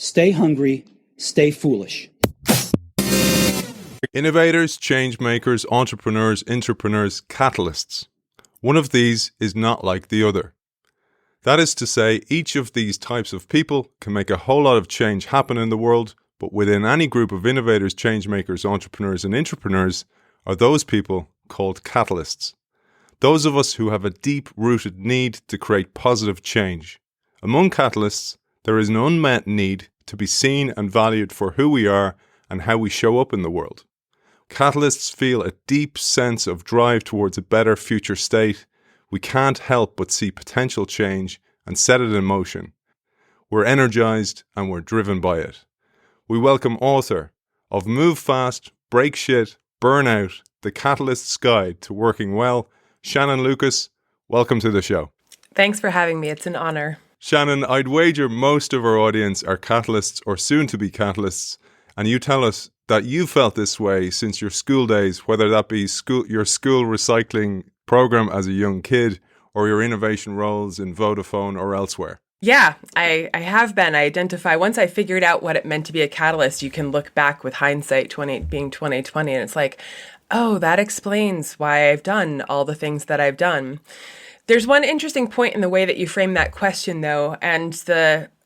Stay hungry, stay foolish. Innovators, changemakers, entrepreneurs, intrapreneurs, catalysts. One of these is not like the other. That is to say, each of these types of people can make a whole lot of change happen in the world, but within any group of innovators, changemakers, entrepreneurs, and intrapreneurs are those people called catalysts. Those of us who have a deep-rooted need to create positive change. Among catalysts, there is an unmet need to be seen and valued for who we are and how we show up in the world. Catalysts feel a deep sense of drive towards a better future state. We can't help but see potential change and set it in motion. We're energized and we're driven by it. We welcome author of Move Fast, Break Shit, Burnout, The Catalyst's Guide to Working Well, Shannon Lucas. Welcome to the show. Thanks for having me. It's an honor. Shannon, I'd wager most of our audience are catalysts or soon to be catalysts, and you tell us that you felt this way since your school days, whether that be your school recycling program as a young kid or your innovation roles in Vodafone or elsewhere. Yeah, I have been. I identify, once I figured out what it meant to be a catalyst, you can look back with hindsight being 2020, and it's like, oh, that explains why I've done all the things that I've done. There's one interesting point in the way that you frame that question, though, and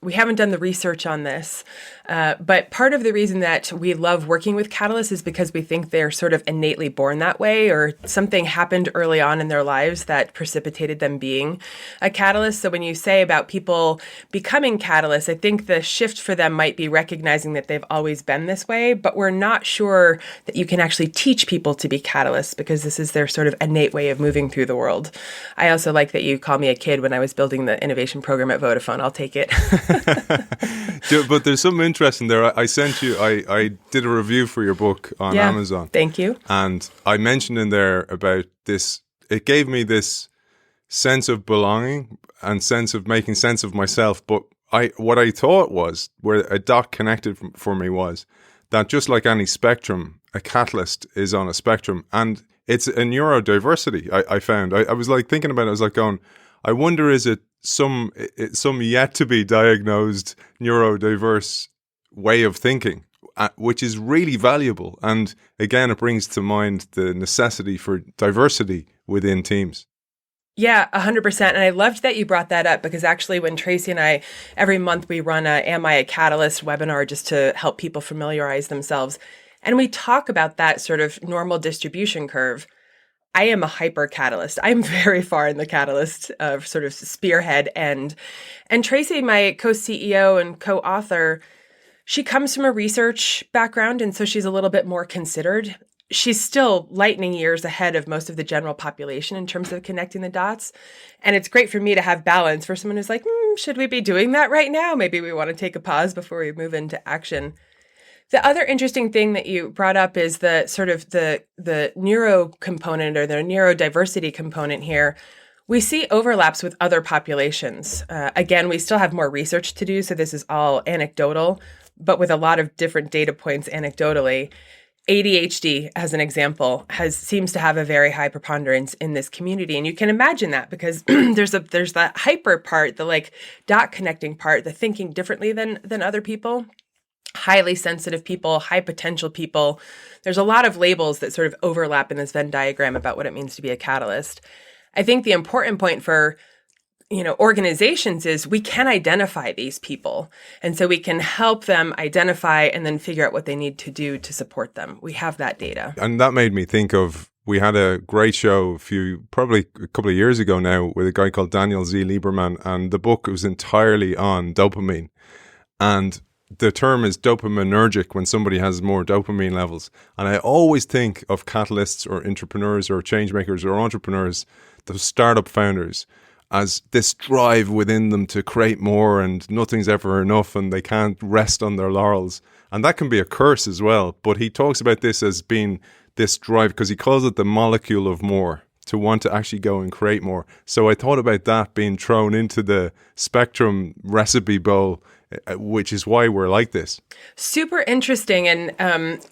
we haven't done the research on this, but part of the reason that we love working with catalysts is because we think they're sort of innately born that way, or something happened early on in their lives that precipitated them being a catalyst. So when you say about people becoming catalysts, I think the shift for them might be recognizing that they've always been this way, but we're not sure that you can actually teach people to be catalysts because this is their sort of innate way of moving through the world. I also like that you call me a kid when I was building the innovation program at Vodafone. I'll take it. But there's something interesting there. I sent you, I did a review for your book on Amazon. Thank you. And I mentioned in there about this, it gave me this sense of belonging and sense of making sense of myself. But what I thought was, where a dot connected for me was that just like any spectrum, a catalyst is on a spectrum. And it's a neurodiversity, I found. I was like thinking about it, I was like going, I wonder, is it some yet to be diagnosed neurodiverse way of thinking, which is really valuable. And again, it brings to mind the necessity for diversity within teams. Yeah, 100%. And I loved that you brought that up because actually when Tracy and I, every month we run a Am I a Catalyst webinar just to help people familiarize themselves. And we talk about that sort of normal distribution curve. I am a hyper catalyst. I'm very far in the catalyst sort of spearhead end. And Tracy, my co-CEO and co-author, she comes from a research background, and so she's a little bit more considered. She's still lightning years ahead of most of the general population in terms of connecting the dots. And it's great for me to have balance for someone who's like, should we be doing that right now? Maybe we want to take a pause before we move into action. The other interesting thing that you brought up is the sort of the neuro component or the neurodiversity component here. We see overlaps with other populations. Again, we still have more research to do, so this is all anecdotal, but with a lot of different data points anecdotally. ADHD, as an example, seems to have a very high preponderance in this community. And you can imagine that because there's that hyper part, the like dot connecting part, the thinking differently than other people. Highly sensitive people, high potential people. There's a lot of labels that sort of overlap in this Venn diagram about what it means to be a catalyst. I think the important point for organizations is we can identify these people. And so we can help them identify and then figure out what they need to do to support them. We have that data. And that made me think of, we had a great show probably a couple of years ago now with a guy called Daniel Z. Lieberman, and the book was entirely on dopamine. And the term is dopaminergic when somebody has more dopamine levels. And I always think of catalysts or intrapreneurs or changemakers or entrepreneurs, the startup founders, as this drive within them to create more, and nothing's ever enough and they can't rest on their laurels. And that can be a curse as well. But he talks about this as being this drive because he calls it the molecule of more, to want to actually go and create more. So I thought about that being thrown into the spectrum recipe bowl, which is why we're like this. Super interesting. And,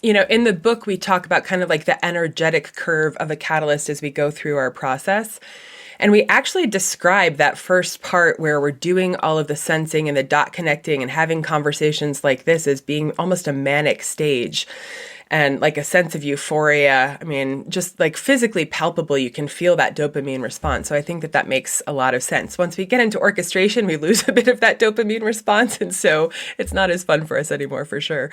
in the book, we talk about kind of like the energetic curve of a catalyst as we go through our process. And we actually describe that first part where we're doing all of the sensing and the dot connecting and having conversations like this as being almost a manic stage and like a sense of euphoria. I mean, just like physically palpable, you can feel that dopamine response. So I think that makes a lot of sense. Once we get into orchestration, we lose a bit of that dopamine response. And so it's not as fun for us anymore, for sure.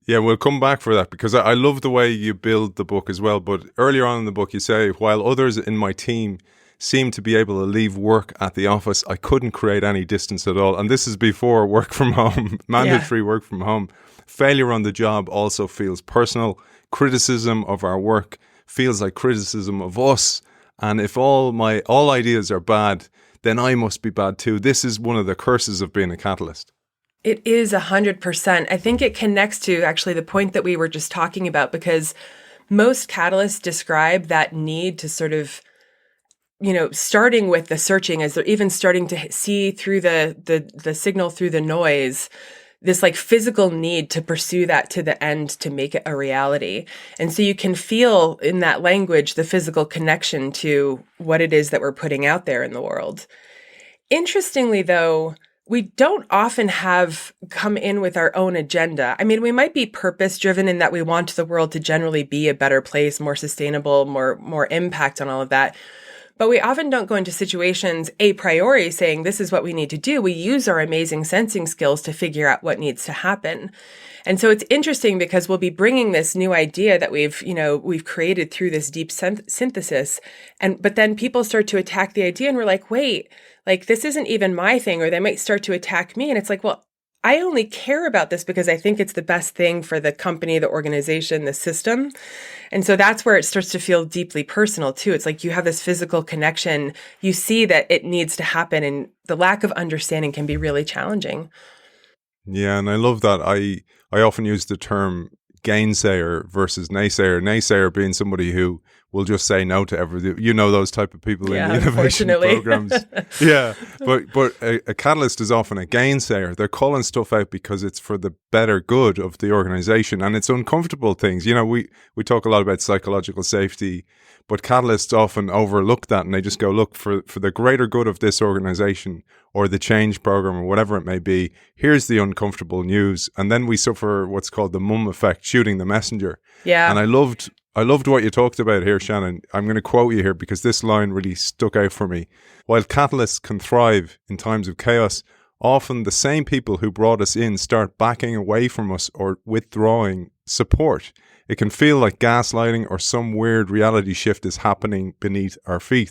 Yeah, we'll come back for that because I love the way you build the book as well. But earlier on in the book, you say, while others in my team seem to be able to leave work at the office, I couldn't create any distance at all. And this is before work from home, mandatory work from home. Failure on the job also feels personal. Criticism of our work feels like criticism of us. And if all ideas are bad, then I must be bad too. This is one of the curses of being a catalyst. It is 100%. I think it connects to actually the point that we were just talking about, because most catalysts describe that need to sort of, starting with the searching, as they're even starting to see through the signal through the noise, this like physical need to pursue that to the end to make it a reality. And so you can feel in that language the physical connection to what it is that we're putting out there in the world. Interestingly, though, we don't often have come in with our own agenda. I mean, we might be purpose driven in that we want the world to generally be a better place, more sustainable, more impact on all of that. But we often don't go into situations a priori saying, this is what we need to do. We use our amazing sensing skills to figure out what needs to happen. And so it's interesting because we'll be bringing this new idea that we've created through this deep synthesis. But then people start to attack the idea and we're like, wait, like this isn't even my thing, or they might start to attack me. And it's like, well, I only care about this because I think it's the best thing for the company, the organization, the system. And so that's where it starts to feel deeply personal too. It's like you have this physical connection. You see that it needs to happen, and the lack of understanding can be really challenging. Yeah, and I love that. I often use the term gainsayer versus naysayer. Naysayer being somebody who will just say no to everything. You know, those type of people in the innovation programs. Yeah, but a catalyst is often a gainsayer. They're calling stuff out because it's for the better good of the organization, and it's uncomfortable things. You know, we talk a lot about psychological safety, but catalysts often overlook that, and they just go, look, for the greater good of this organization or the change program or whatever it may be, here's the uncomfortable news. And then we suffer what's called the mum effect, shooting the messenger. Yeah. And I loved what you talked about here, Shannon. I'm going to quote you here because this line really stuck out for me. While catalysts can thrive in times of chaos, often the same people who brought us in start backing away from us or withdrawing support. It can feel like gaslighting or some weird reality shift is happening beneath our feet.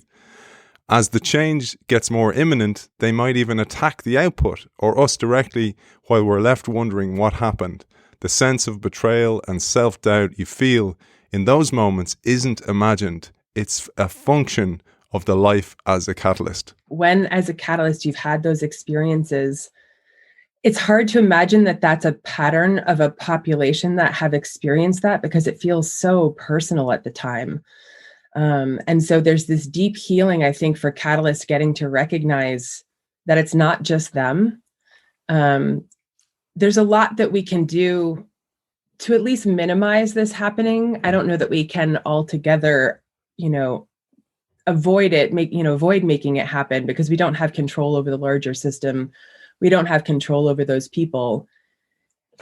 As the change gets more imminent, they might even attack the output or us directly while we're left wondering what happened. The sense of betrayal and self-doubt you feel in those moments isn't imagined. It's a function of the life as a catalyst. When, as a catalyst, you've had those experiences, it's hard to imagine that that's a pattern of a population that have experienced that, because it feels so personal at the time. And so there's this deep healing, I think, for catalysts getting to recognize that it's not just them. There's a lot that we can do to at least minimize this happening. I don't know that we can altogether, avoid making it happen, because we don't have control over the larger system. We don't have control over those people.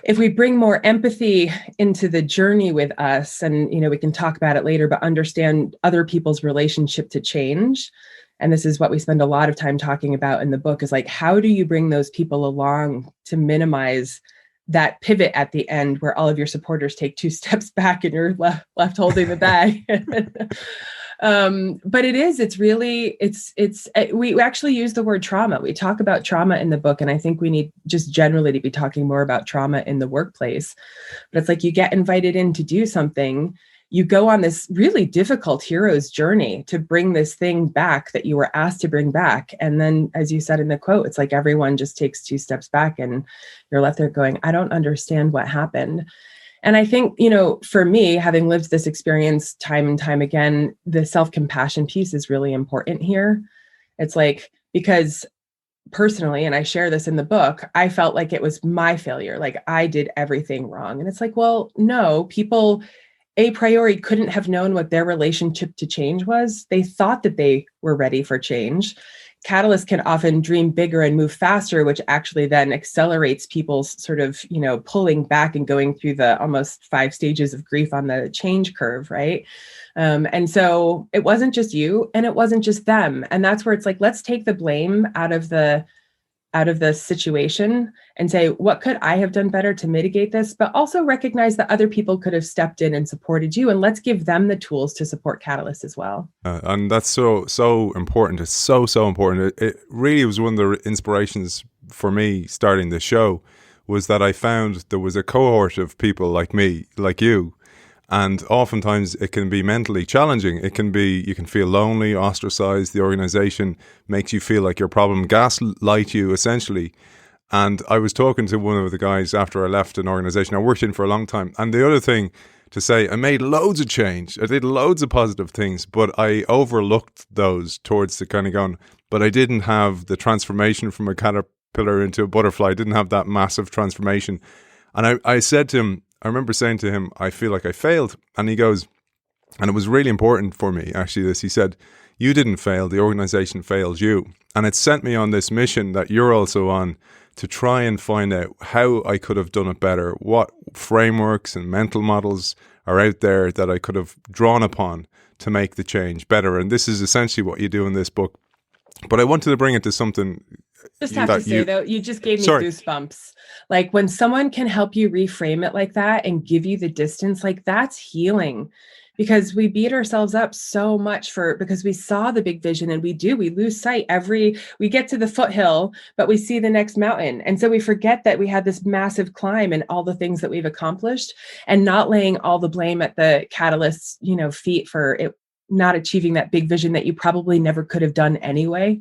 If we bring more empathy into the journey with us, and, we can talk about it later, but understand other people's relationship to change. And this is what we spend a lot of time talking about in the book, is like, how do you bring those people along to minimize that pivot at the end where all of your supporters take 2 steps back and you're left holding the bag. But we actually use the word trauma. We talk about trauma in the book, and I think we need just generally to be talking more about trauma in the workplace. But it's like, you get invited in to do something, you go on this really difficult hero's journey to bring this thing back that you were asked to bring back. And then, as you said in the quote, it's like everyone just takes 2 steps back and you're left there going, I don't understand what happened. And I think, for me, having lived this experience time and time again, the self-compassion piece is really important here. It's like, because personally, and I share this in the book, I felt like it was my failure. Like I did everything wrong. And it's like, well, no, people a priori couldn't have known what their relationship to change was. They thought that they were ready for change. Catalysts can often dream bigger and move faster, which actually then accelerates people's sort of, pulling back and going through the almost 5 stages of grief on the change curve, right? And so it wasn't just you and it wasn't just them. And that's where it's like, let's take the blame out of the situation and say, what could I have done better to mitigate this? But also recognize that other people could have stepped in and supported you. And let's give them the tools to support Catalyst as well. And that's so important. It's so important. It really was one of the inspirations for me starting the show, was that I found there was a cohort of people like me, like you. And oftentimes it can be mentally challenging. It can be, you can feel lonely, ostracized. The organization makes you feel like your problem, gaslight you essentially. And I was talking to one of the guys after I left an organization I worked in for a long time. And the other thing to say, I made loads of change. I did loads of positive things, but I overlooked those towards the kind of going, but I didn't have the transformation from a caterpillar into a butterfly. I didn't have that massive transformation. And I said to him, I remember saying to him, I feel like I failed. And he goes, and it was really important for me, actually, this. He said, you didn't fail, the organization failed you. And it sent me on this mission that you're also on, to try and find out how I could have done it better, what frameworks and mental models are out there that I could have drawn upon to make the change better. And this is essentially what you do in this book. But I wanted to bring it to something. Just have to say, though, you just gave me goosebumps. Like when someone can help you reframe it like that and give you the distance, like that's healing. Because we beat ourselves up so much because we saw the big vision, and we lose sight we get to the foothill, but we see the next mountain. And so we forget that we had this massive climb and all the things that we've accomplished, and not laying all the blame at the catalyst's, feet for it not achieving that big vision that you probably never could have done anyway.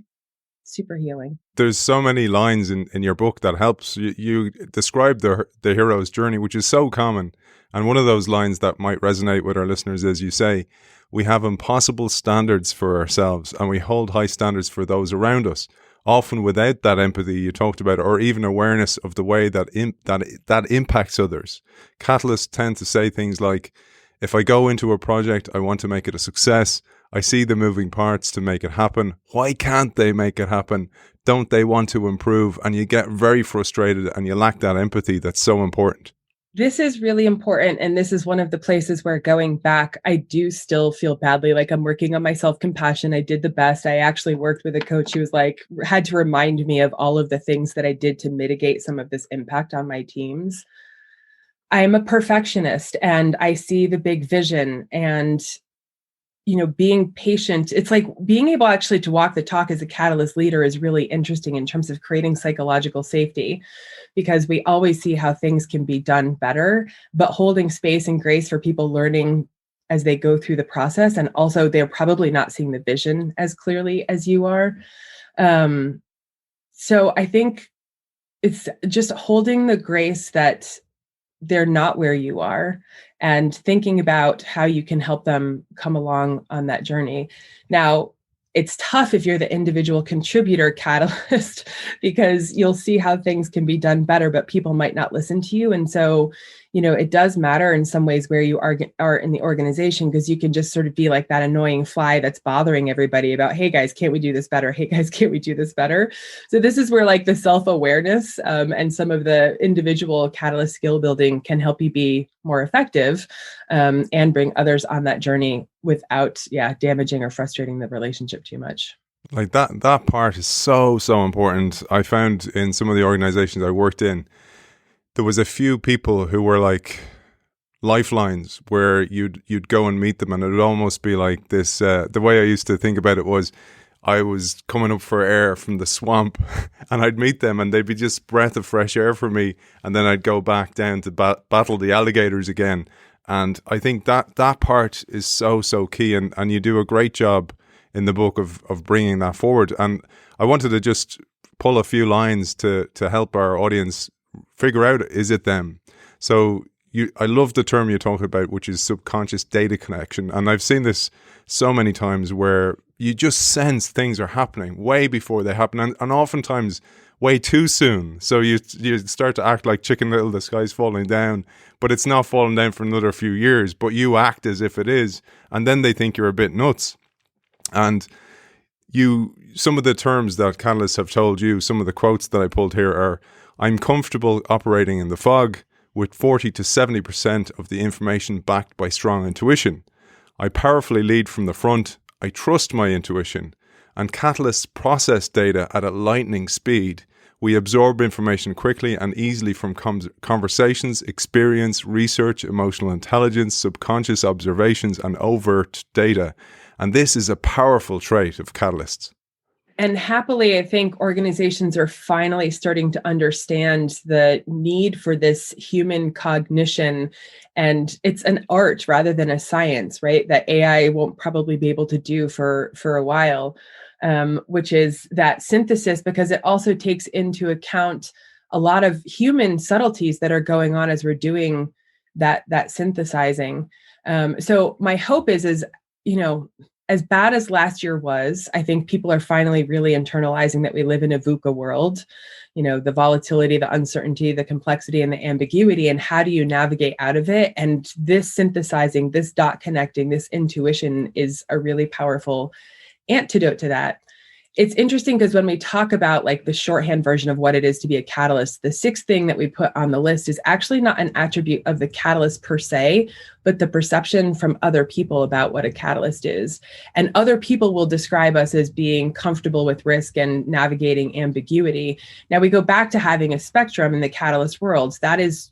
Super healing. There's so many lines in your book that helps. You describe the hero's journey, which is so common. And one of those lines that might resonate with our listeners is, you say, we have impossible standards for ourselves and we hold high standards for those around us, often without that empathy you talked about, or even awareness of the way that impacts others. Catalysts tend to say things like, if I go into a project, I want to make it a success. I see the moving parts to make it happen. Why can't they make it happen? Don't they want to improve? And you get very frustrated and you lack that empathy that's so important. This is really important. And this is one of the places where, going back, I do still feel badly. Like I'm working on my self-compassion. I did the best. I actually worked with a coach who was had to remind me of all of the things that I did to mitigate some of this impact on my teams. I am a perfectionist and I see the big vision, and being patient. It's like being able actually to walk the talk as a catalyst leader is really interesting in terms of creating psychological safety, because we always see how things can be done better, but holding space and grace for people learning as they go through the process. And also they're probably not seeing the vision as clearly as you are. So I think it's just holding the grace that they're not where you are, and thinking about how you can help them come along on that journey. Now, it's tough if you're the individual contributor catalyst, because you'll see how things can be done better, but people might not listen to you. And so, it does matter in some ways where you are in the organization, because you can just sort of be like that annoying fly that's bothering everybody about, hey guys, can't we do this better? Hey guys, can't we do this better? So this is where the self-awareness and some of the individual catalyst skill building can help you be more effective and bring others on that journey without damaging or frustrating the relationship too much. Like that part is so important. I found in some of the organizations I worked in, there was a few people who were like lifelines, where you'd go and meet them, and it would almost be like this. The way I used to think about it was, I was coming up for air from the swamp, and I'd meet them, and they'd be just breath of fresh air for me, and then I'd go back down to battle the alligators again. And I think that part is so key, and you do a great job in the book of bringing that forward. And I wanted to just pull a few lines to help our audience figure out, is it them? So I love the term you talk about, which is subconscious data connection. And I've seen this so many times where you just sense things are happening way before they happen. And oftentimes way too soon. So you start to act like Chicken Little, the sky's falling down, but it's not falling down for another few years, but you act as if it is. And then they think you're a bit nuts. And some of the terms that catalysts have told you, some of the quotes that I pulled here are, I'm comfortable operating in the fog with 40 to 70% of the information backed by strong intuition. I powerfully lead from the front. I trust my intuition. And catalysts process data at a lightning speed. We absorb information quickly and easily from conversations, experience, research, emotional intelligence, subconscious observations, and overt data. And this is a powerful trait of catalysts. And happily, I think organizations are finally starting to understand the need for this human cognition. And it's an art rather than a science, right? That AI won't probably be able to do for a while, which is that synthesis, because it also takes into account a lot of human subtleties that are going on as we're doing that synthesizing. So my hope is, as bad as last year was, I think people are finally really internalizing that we live in a VUCA world, the volatility, the uncertainty, the complexity, and the ambiguity, and how do you navigate out of it? And this synthesizing, this dot connecting, this intuition is a really powerful antidote to that. It's interesting because when we talk about like the shorthand version of what it is to be a catalyst, the sixth thing that we put on the list is actually not an attribute of the catalyst per se, but the perception from other people about what a catalyst is. And other people will describe us as being comfortable with risk and navigating ambiguity. Now we go back to having a spectrum in the catalyst world. That is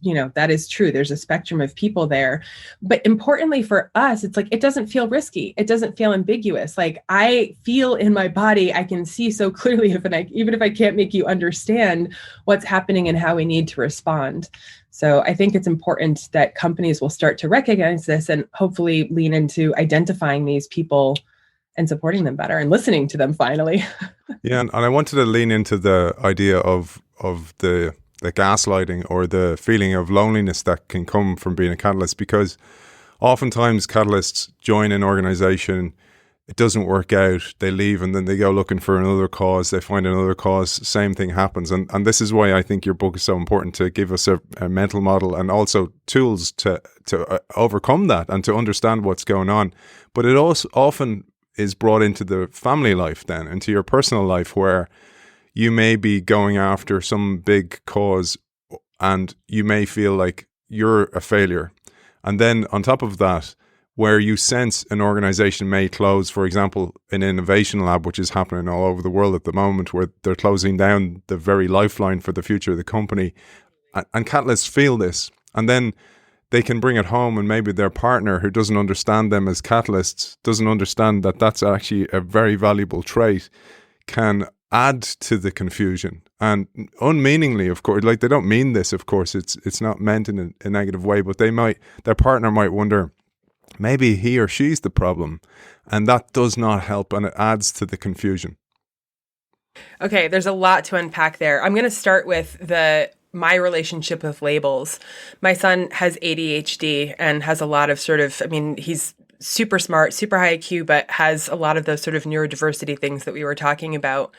true. There's a spectrum of people there. But importantly for us, it's like, it doesn't feel risky. It doesn't feel ambiguous. Like I feel in my body, I can see so clearly even if I can't make you understand what's happening and how we need to respond. So I think it's important that companies will start to recognize this and hopefully lean into identifying these people and supporting them better and listening to them finally. Yeah, and I wanted to lean into the idea of the gaslighting or the feeling of loneliness that can come from being a catalyst, because oftentimes catalysts join an organization, it doesn't work out, they leave, and then they go looking for another cause, they find another cause, same thing happens. And this is why I think your book is so important, to give us a mental model and also tools to overcome that and to understand what's going on. But it also often is brought into the family life then, into your personal life, where you may be going after some big cause and you may feel like you're a failure. And then on top of that, where you sense an organization may close, for example, an innovation lab, which is happening all over the world at the moment, where they're closing down the very lifeline for the future of the company. And catalysts feel this. And then they can bring it home, and maybe their partner, who doesn't understand them as catalysts, doesn't understand that that's actually a very valuable trait, can add to the confusion. And unmeaningly, of course, like they don't mean this, of course, it's not meant in a negative way, but their partner might wonder, maybe he or she's the problem, and that does not help, and it adds to the confusion. Okay, there's a lot to unpack there. I'm going to start with my relationship with labels. My son has ADHD and has a lot of he's super smart, super high IQ, but has a lot of those sort of neurodiversity things that we were talking about.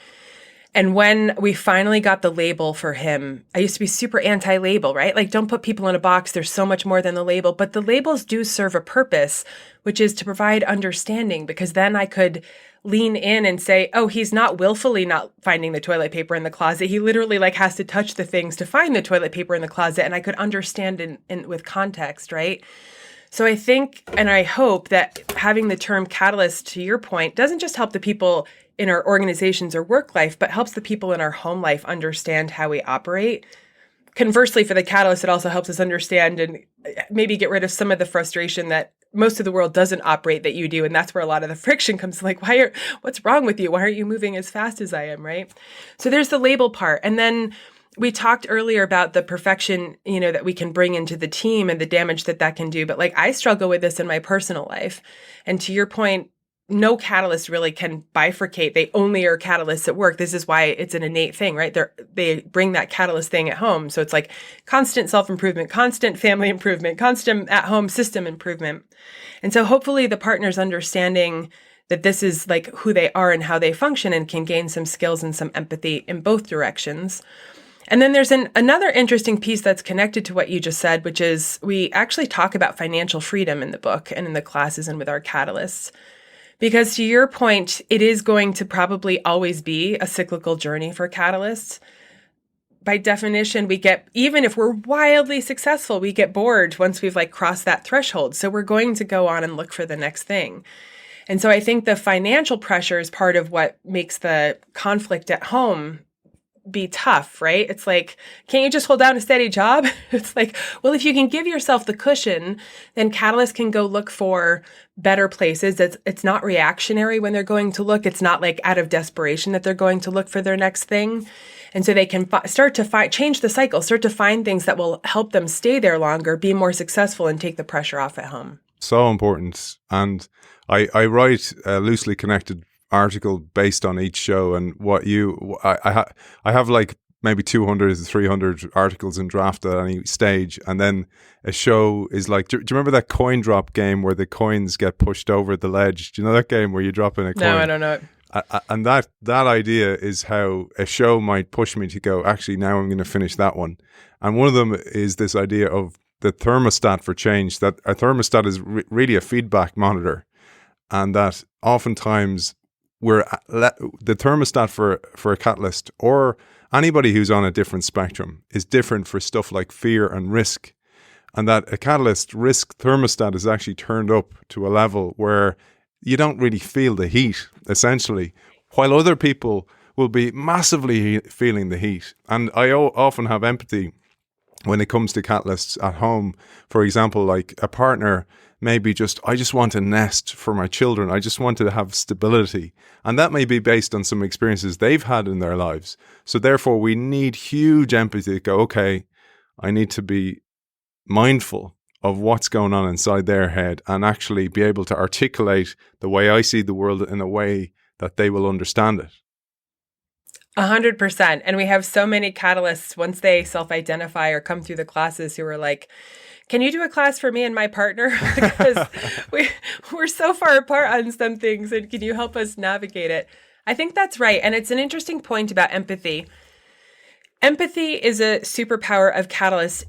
And when we finally got the label for him, I used to be super anti-label, right? Like, don't put people in a box. There's so much more than the label. But the labels do serve a purpose, which is to provide understanding, because then I could lean in and say, oh, he's not willfully not finding the toilet paper in the closet. He literally has to touch the things to find the toilet paper in the closet. And I could understand in with context, right? So I think, and I hope that having the term catalyst, to your point, doesn't just help the people in our organizations or work life, but helps the people in our home life understand how we operate. Conversely, for the catalyst, it also helps us understand and maybe get rid of some of the frustration that most of the world doesn't operate that you do. And that's where a lot of the friction comes, like, what's wrong with you? Why aren't you moving as fast as I am, right? So there's the label part. And then we talked earlier about the perfection, that we can bring into the team and the damage that can do. But I struggle with this in my personal life. And to your point, no catalyst really can bifurcate. They only are catalysts at work. This is why it's an innate thing, right? They bring that catalyst thing at home. So it's like constant self-improvement, constant family improvement, constant at-home system improvement. And so hopefully the partner's understanding that this is like who they are and how they function, and can gain some skills and some empathy in both directions. And then there's another interesting piece that's connected to what you just said, which is we actually talk about financial freedom in the book and in the classes and with our catalysts. Because to your point, it is going to probably always be a cyclical journey for catalysts. By definition, even if we're wildly successful, we get bored once we've like crossed that threshold. So we're going to go on and look for the next thing. And so I think the financial pressure is part of what makes the conflict at home be tough, right? It's like, can't you just hold down a steady job? It's like, well, if you can give yourself the cushion, then catalysts can go look for better places. It's not reactionary when they're going to look. It's not like out of desperation that they're going to look for their next thing. And so they can start to change the cycle, start to find things that will help them stay there longer, be more successful, and take the pressure off at home. So important. And I write a loosely connected article based on each show, and I have like maybe 200 to 300 articles in draft at any stage, and then a show is like, do you remember that coin drop game where the coins get pushed over the ledge? Do you know that game where you drop in a coin? No, I don't know it. And that idea is how a show might push me to go, actually, now I'm going to finish that one. And one of them is this idea of the thermostat for change, that a thermostat is really a feedback monitor, and that oftentimes the thermostat for a catalyst or anybody who's on a different spectrum is different for stuff like fear and risk. And that a catalyst risk thermostat is actually turned up to a level where you don't really feel the heat, essentially, while other people will be massively feeling the heat. And I often have empathy when it comes to catalysts at home. For example, like a partner maybe I just want a nest for my children. I just want to have stability. And that may be based on some experiences they've had in their lives. So therefore, we need huge empathy to go, okay, I need to be mindful of what's going on inside their head and actually be able to articulate the way I see the world in a way that they will understand it. 100%. And we have so many catalysts once they self-identify or come through the classes who are like, can you do a class for me and my partner? Because we're so far apart on some things, and can you help us navigate it? I think that's right. And it's an interesting point about empathy. Empathy is a superpower of catalysts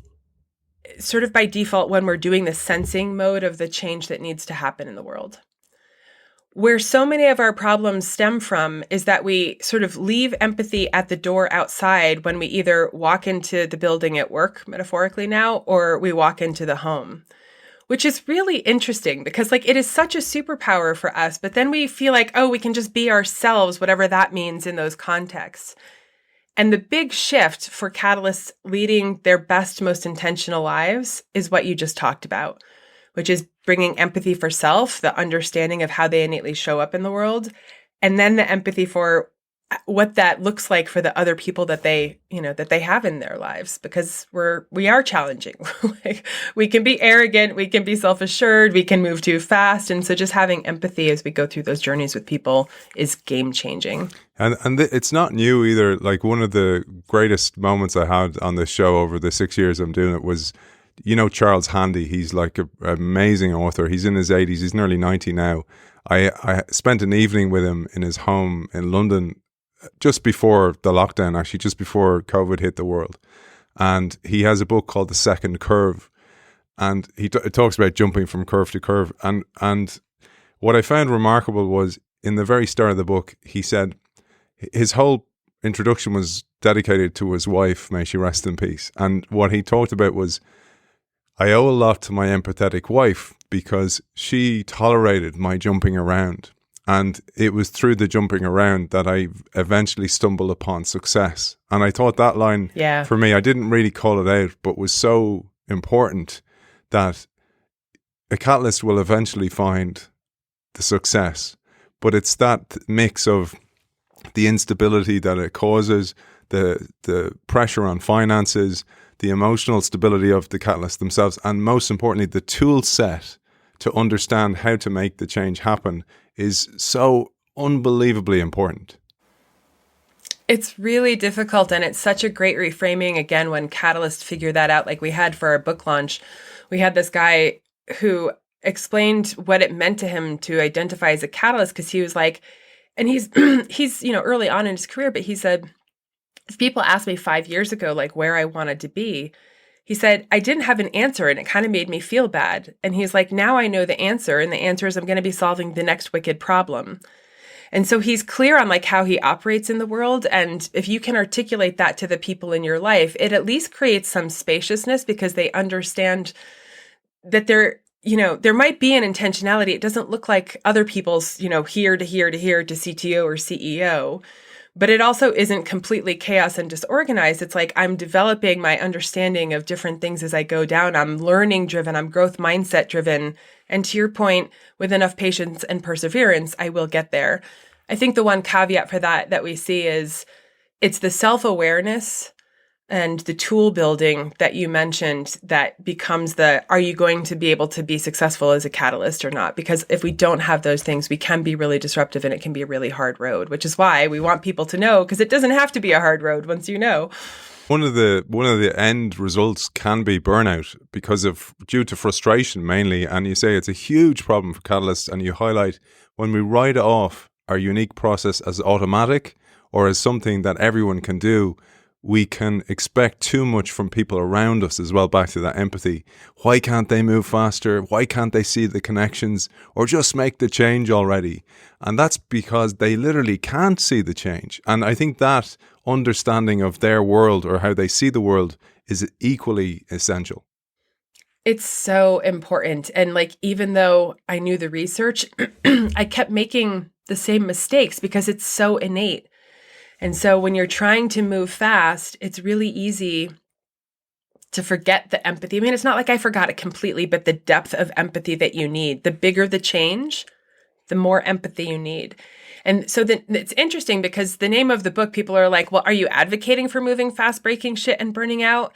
sort of by default when we're doing the sensing mode of the change that needs to happen in the world. Where so many of our problems stem from is that we sort of leave empathy at the door outside when we either walk into the building at work, metaphorically now, or we walk into the home, which is really interesting because like it is such a superpower for us, but then we feel like, oh, we can just be ourselves, whatever that means in those contexts. And the big shift for catalysts leading their best, most intentional lives is what you just talked about, which is bringing empathy for self, the understanding of how they innately show up in the world, and then the empathy for what that looks like for the other people that they have in their lives, because we are challenging. Like, we can be arrogant, we can be self-assured, we can move too fast. And so just having empathy as we go through those journeys with people is game changing. And it's not new either. Like, one of the greatest moments I had on this show over the 6 years I'm doing it was, Charles Handy. He's like an amazing author. He's in his 80s. He's nearly 90 now. I spent an evening with him in his home in London just before the lockdown, actually, just before COVID hit the world. And he has a book called The Second Curve. And it talks about jumping from curve to curve. And what I found remarkable was in the very start of the book, he said his whole introduction was dedicated to his wife, may she rest in peace. And what he talked about was, I owe a lot to my empathetic wife because she tolerated my jumping around. And it was through the jumping around that I eventually stumbled upon success. And I thought that line, for me, I didn't really call it out, but was so important that a catalyst will eventually find the success. But it's that mix of the instability that it causes, the pressure on finances, the emotional stability of the catalysts themselves, and most importantly, the tool set to understand how to make the change happen is so unbelievably important. It's really difficult, and it's such a great reframing, again, when catalysts figure that out. Like we had for our book launch, we had this guy who explained what it meant to him to identify as a catalyst, because he was like, and he's early on in his career, but he said, if people asked me 5 years ago, like where I wanted to be, he said, I didn't have an answer and it kind of made me feel bad. And he's like, now I know the answer, and the answer is I'm going to be solving the next wicked problem. And so he's clear on like how he operates in the world. And if you can articulate that to the people in your life, it at least creates some spaciousness, because they understand that there might be an intentionality. It doesn't look like other people's, here to here to here to CTO or CEO, but it also isn't completely chaos and disorganized. It's like I'm developing my understanding of different things as I go down. I'm learning driven. I'm growth mindset driven. And to your point, with enough patience and perseverance, I will get there. I think the one caveat for that we see is it's the self-awareness and the tool building that you mentioned that becomes are you going to be able to be successful as a catalyst or not? Because if we don't have those things, we can be really disruptive and it can be a really hard road, which is why we want people to know, because it doesn't have to be a hard road once you know. One of the end results can be burnout due to frustration mainly. And you say it's a huge problem for catalysts, and you highlight when we write off our unique process as automatic or as something that everyone can do, we can expect too much from people around us as well, back to that empathy. Why can't they move faster? Why can't they see the connections or just make the change already? And that's because they literally can't see the change. And I think that understanding of their world or how they see the world is equally essential. It's so important. And like, even though I knew the research, I kept making the same mistakes because it's so innate. And so when you're trying to move fast, it's really easy to forget the empathy. I mean, it's not like I forgot it completely, but the depth of empathy that you need, the bigger the change, the more empathy you need. And so it's interesting because the name of the book, people are like, well, are you advocating for moving fast, breaking shit and burning out?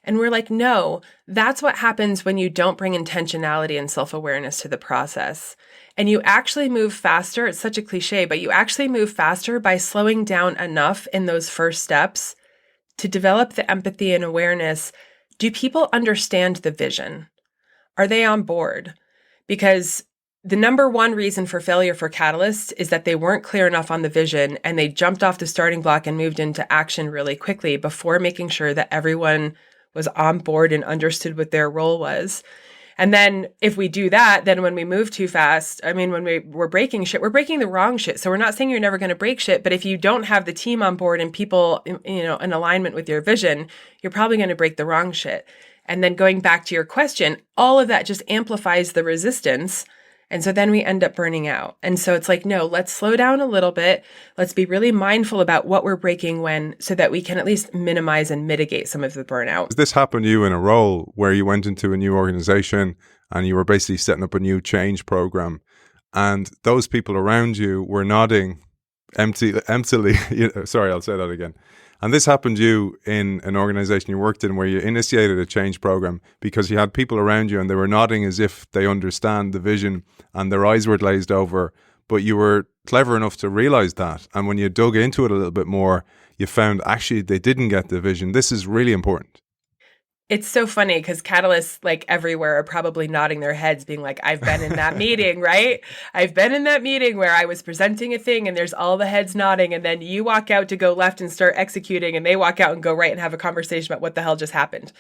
And we're like, no, that's what happens when you don't bring intentionality and self-awareness to the process. And you actually move faster. It's such a cliche, but you actually move faster by slowing down enough in those first steps to develop the empathy and awareness. Do people understand the vision? Are they on board? Because the number one reason for failure for catalysts is that they weren't clear enough on the vision and they jumped off the starting block and moved into action really quickly before making sure that everyone was on board and understood what their role was. And then if we do that, then when we move too fast, I mean, when we're breaking shit, we're breaking the wrong shit. So we're not saying you're never going to break shit, but if you don't have the team on board and people, in alignment with your vision, you're probably going to break the wrong shit. And then going back to your question, all of that just amplifies the resistance. And so then we end up burning out. And so it's like, no, let's slow down a little bit. Let's be really mindful about what we're breaking when, so that we can at least minimize and mitigate some of the burnout. Has this happened to you in a role where you went into a new organization and you were basically setting up a new change program and those people around you were nodding emptily? Sorry, I'll say that again. And this happened to you in an organization you worked in where you initiated a change program because you had people around you and they were nodding as if they understand the vision and their eyes were glazed over, but you were clever enough to realize that. And when you dug into it a little bit more, you found actually they didn't get the vision. This is really important. It's so funny because catalysts like everywhere are probably nodding their heads being like, I've been in that meeting, right? I've been in that meeting where I was presenting a thing and there's all the heads nodding. And then you walk out to go left and start executing and they walk out and go right and have a conversation about what the hell just happened,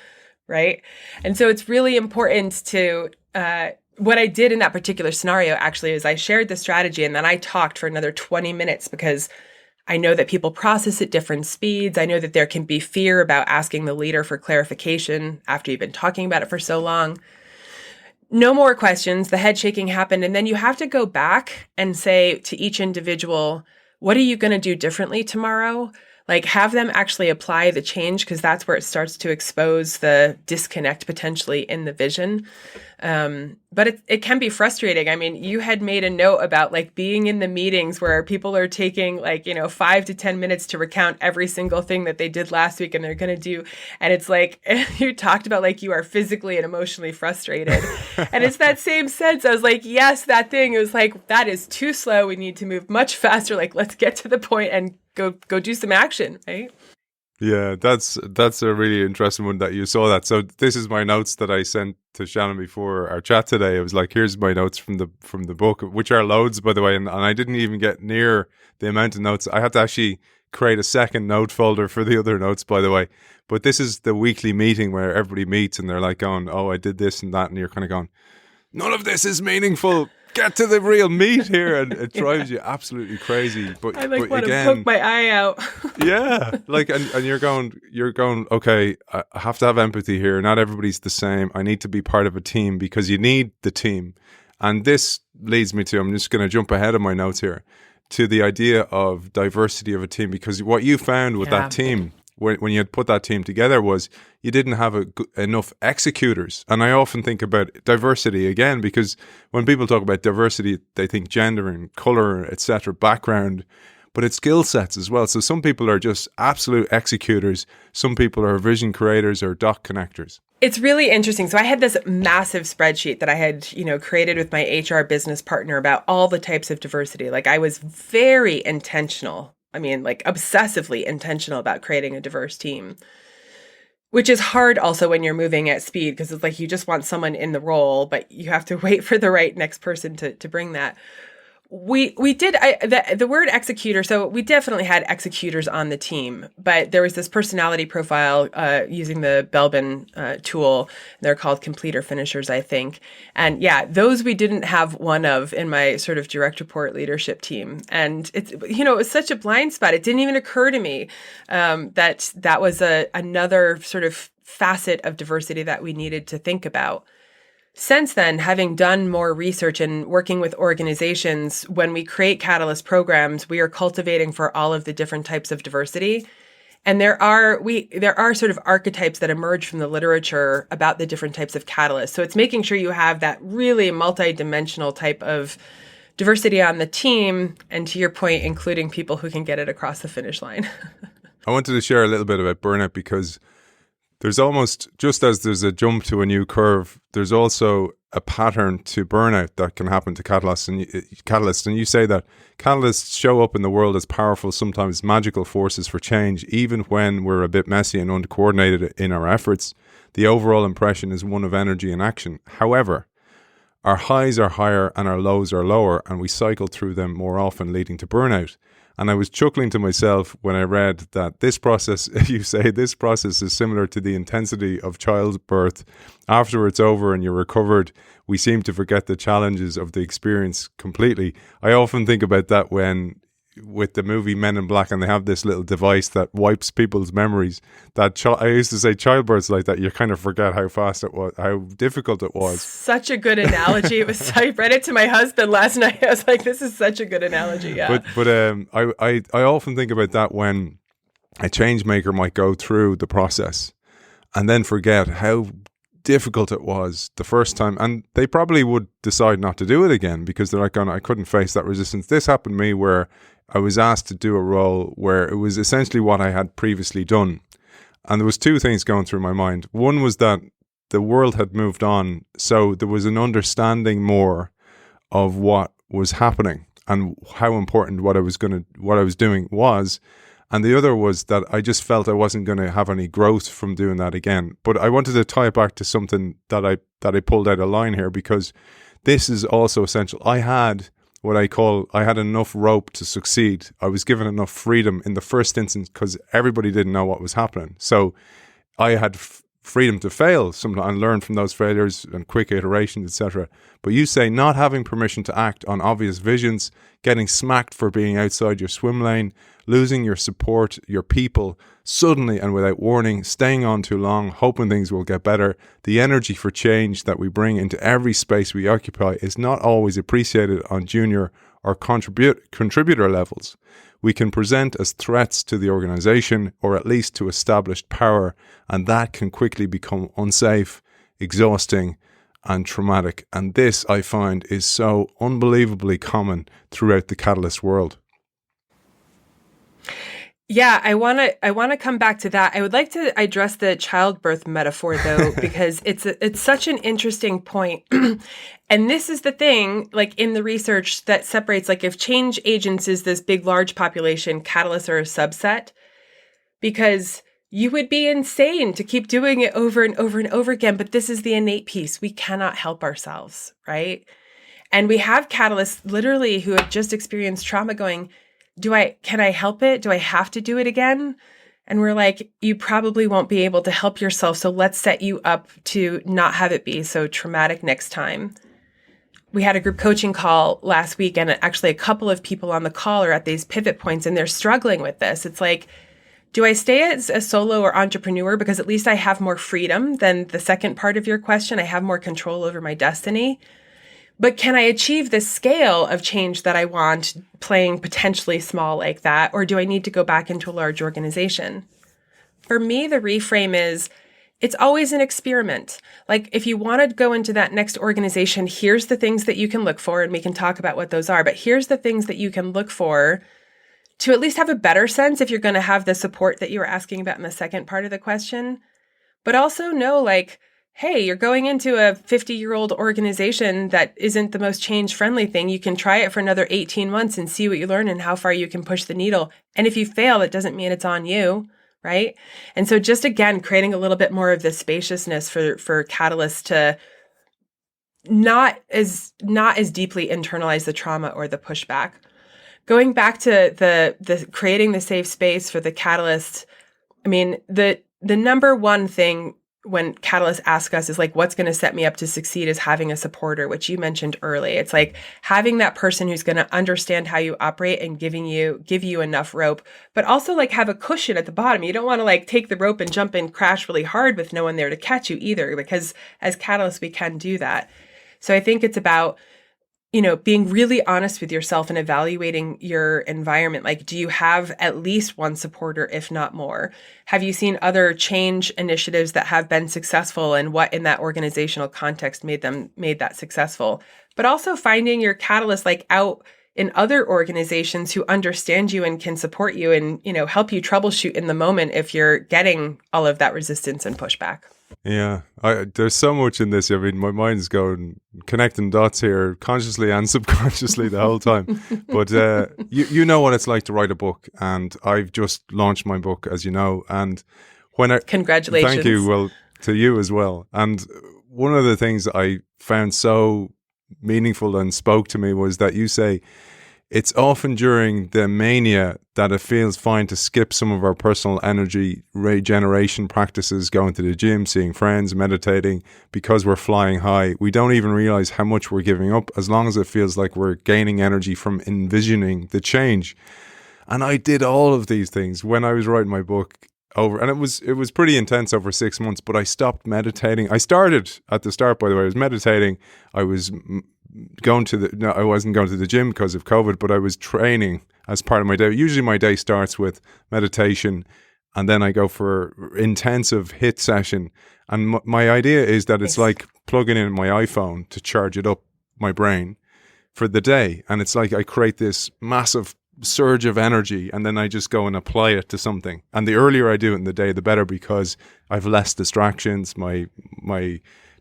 right? And so it's really important to, what I did in that particular scenario actually is I shared the strategy and then I talked for another 20 minutes because I know that people process at different speeds. I know that there can be fear about asking the leader for clarification after you've been talking about it for so long. No more questions. The head shaking happened. And then you have to go back and say to each individual, what are you going to do differently tomorrow? Like have them actually apply the change because that's where it starts to expose the disconnect potentially in the vision. But it can be frustrating. I mean, you had made a note about like being in the meetings where people are taking 5 to 10 minutes to recount every single thing that they did last week and they're going to do. And it's like, you talked about like you are physically and emotionally frustrated. And it's that same sense. I was like, yes, that thing. It was like, that is too slow. We need to move much faster. Like, let's get to the point and go do some action, right? Yeah, that's a really interesting one that you saw that. So this is my notes that I sent to Shannon before our chat today. I was like, here's my notes from the book, which are loads, by the way, and I didn't even get near the amount of notes. I had to actually create a second note folder for the other notes, by the way. But this is the weekly meeting where everybody meets and they're like going, oh, I did this and that, and you're kind of going, none of this is meaningful. Get to the real meat here, and it drives you absolutely crazy. But I like but want again, to poke my eye out. yeah, like and you're going. Okay, I have to have empathy here. Not everybody's the same. I need to be part of a team because you need the team. And this leads me to, I'm just going to jump ahead of my notes here, to the idea of diversity of a team, because what you found with that team, when you had put that team together, was you didn't have enough executors. And I often think about diversity again, because when people talk about diversity, they think gender and color, etc., background, but it's skill sets as well. So some people are just absolute executors. Some people are vision creators or dot connectors. It's really interesting. So I had this massive spreadsheet that I had, created with my HR business partner about all the types of diversity. Like I was very intentional. I mean, like obsessively intentional about creating a diverse team, which is hard also when you're moving at speed, because it's like you just want someone in the role, but you have to wait for the right next person to bring that. We did the word executor. So we definitely had executors on the team, but there was this personality profile using the Belbin tool. They're called completer finishers, I think. And yeah, those we didn't have one of in my sort of direct report leadership team. And it's, it was such a blind spot. It didn't even occur to me that was another sort of facet of diversity that we needed to think about. Since then, having done more research and working with organizations, when we create Catalyst programs, we are cultivating for all of the different types of diversity. And there are sort of archetypes that emerge from the literature about the different types of catalysts. So it's making sure you have that really multidimensional type of diversity on the team. And to your point, including people who can get it across the finish line. I wanted to share a little bit about burnout, because there's almost, just as there's a jump to a new curve, there's also a pattern to burnout that can happen to catalysts. And you say that catalysts show up in the world as powerful, sometimes magical forces for change, even when we're a bit messy and uncoordinated in our efforts. The overall impression is one of energy and action. However, our highs are higher and our lows are lower, and we cycle through them more often, leading to burnout. And I was chuckling to myself when I read that this process, you say this process is similar to the intensity of childbirth. After it's over and you're recovered, we seem to forget the challenges of the experience completely. I often think about that with the movie Men in Black, and they have this little device that wipes people's memories. I used to say childbirth's like that. You kind of forget how fast it was, how difficult it was. Such a good analogy. It was. I read it to my husband last night. I was like, "This is such a good analogy." Yeah. But I often think about that when a change maker might go through the process and then forget how difficult it was the first time, and they probably would decide not to do it again because they're like, I couldn't face that resistance. This happened to me where I was asked to do a role where it was essentially what I had previously done. And there was two things going through my mind. One was that the world had moved on, so there was an understanding more of what was happening and how important what I was doing was. And the other was that I just felt I wasn't going to have any growth from doing that again. But I wanted to tie it back to something that I pulled out a line here, because this is also essential. I had enough rope to succeed. I was given enough freedom in the first instance because everybody didn't know what was happening. So I had freedom to fail and learn from those failures and quick iterations, etc. But you say not having permission to act on obvious visions, getting smacked for being outside your swim lane, losing your support, your people, suddenly and without warning, staying on too long, hoping things will get better. The energy for change that we bring into every space we occupy is not always appreciated on junior or contributor levels. We can present as threats to the organization, or at least to established power, and that can quickly become unsafe, exhausting, and traumatic. And this, I find, is so unbelievably common throughout the Catalyst world. Yeah, I want to come back to that. I would like to address the childbirth metaphor though, because it's such an interesting point. And this is the thing, like in the research that separates, like if change agents is this big, large population, catalysts are a subset, because you would be insane to keep doing it over and over and over again. But this is the innate piece. We cannot help ourselves, right? And we have catalysts literally who have just experienced trauma going, can I help it? Do I have to do it again? And we're like, you probably won't be able to help yourself. So let's set you up to not have it be so traumatic next time. We had a group coaching call last week, and actually a couple of people on the call are at these pivot points and they're struggling with this. It's like, do I stay as a solo or entrepreneur because at least I have more freedom than the second part of your question? I have more control over my destiny. But can I achieve the scale of change that I want playing potentially small like that? Or do I need to go back into a large organization? For me, the reframe is it's always an experiment. Like if you want to go into that next organization, here's the things that you can look for, and we can talk about what those are. But here's the things that you can look for to at least have a better sense if you're going to have the support that you were asking about in the second part of the question. But also know, like, hey, you're going into a 50-year-old organization that isn't the most change-friendly thing. You can try it for another 18 months and see what you learn and how far you can push the needle. And if you fail, it doesn't mean it's on you, right? And so just, again, creating a little bit more of this spaciousness for catalysts to not as deeply internalize the trauma or the pushback. Going back to the creating the safe space for the catalyst, I mean, the number one thing when catalysts ask us is like, what's going to set me up to succeed is having a supporter, which you mentioned early. It's like having that person who's going to understand how you operate and give you enough rope, but also like have a cushion at the bottom. You don't want to like take the rope and jump and crash really hard with no one there to catch you either, because as catalysts, we can do that. So I think it's about, being really honest with yourself and evaluating your environment. Like, do you have at least one supporter, if not more? Have you seen other change initiatives that have been successful, and what in that organizational context made that successful? But also finding your catalyst like out in other organizations who understand you and can support you and, help you troubleshoot in the moment if you're getting all of that resistance and pushback. Yeah, there's so much in this. I mean, my mind's going connecting dots here, consciously and subconsciously the whole time. But you know what it's like to write a book, and I've just launched my book, as you know. And congratulations, thank you. Well, to you as well. And one of the things I found so meaningful and spoke to me was that you say it's often during the mania that it feels fine to skip some of our personal energy regeneration practices, going to the gym, seeing friends, meditating, because we're flying high. We don't even realize how much we're giving up, as long as it feels like we're gaining energy from envisioning the change. And I did all of these things when I was writing my book and it was pretty intense over 6 months, but I stopped meditating. I started at the start, by the way, I was meditating. I was I wasn't going to the gym because of COVID, but I was training as part of my day. Usually my day starts with meditation, and then I go for intensive HIIT session. And my idea is that it's like plugging in my iPhone to charge it up my brain for the day. And it's like I create this massive surge of energy, and then I just go and apply it to something. And the earlier I do it in the day, the better, because I've less distractions. My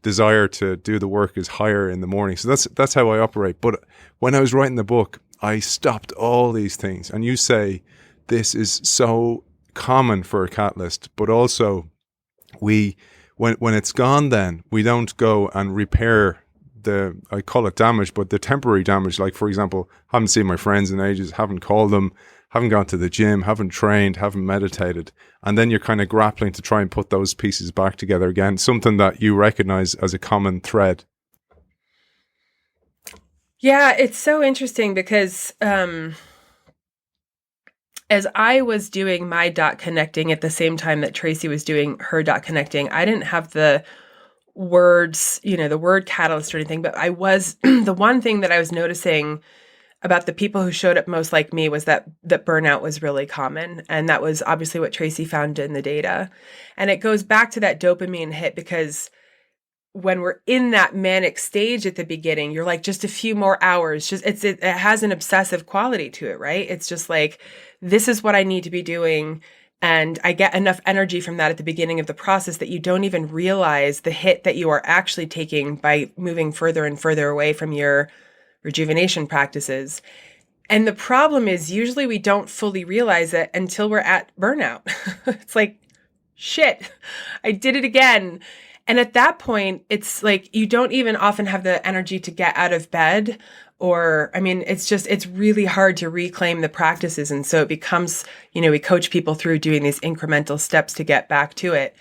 desire to do the work is higher in the morning. So that's how I operate. But when I was writing the book, I stopped all these things. And you say this is so common for a catalyst, but also when it's gone, then we don't go and repair I call it damage, but the temporary damage. Like, for example, haven't seen my friends in ages, haven't called them, haven't gone to the gym, haven't trained, haven't meditated. And then you're kind of grappling to try and put those pieces back together again, something that you recognize as a common thread. Yeah, it's so interesting because as I was doing my dot connecting at the same time that Tracy was doing her dot connecting, I didn't have the words, the word catalyst or anything, but I was, the one thing that I was noticing about the people who showed up most like me was that burnout was really common. And that was obviously what Tracy found in the data. And it goes back to that dopamine hit, because when we're in that manic stage at the beginning, you're like, just a few more hours, it has an obsessive quality to it, right? It's just like, this is what I need to be doing. And I get enough energy from that at the beginning of the process that you don't even realize the hit that you are actually taking by moving further and further away from your rejuvenation practices. And the problem is usually we don't fully realize it until we're at burnout. It's like, shit, I did it again. And at that point, it's like you don't even often have the energy to get out of bed. Or, I mean, it's really hard to reclaim the practices. And so it becomes, we coach people through doing these incremental steps to get back to it.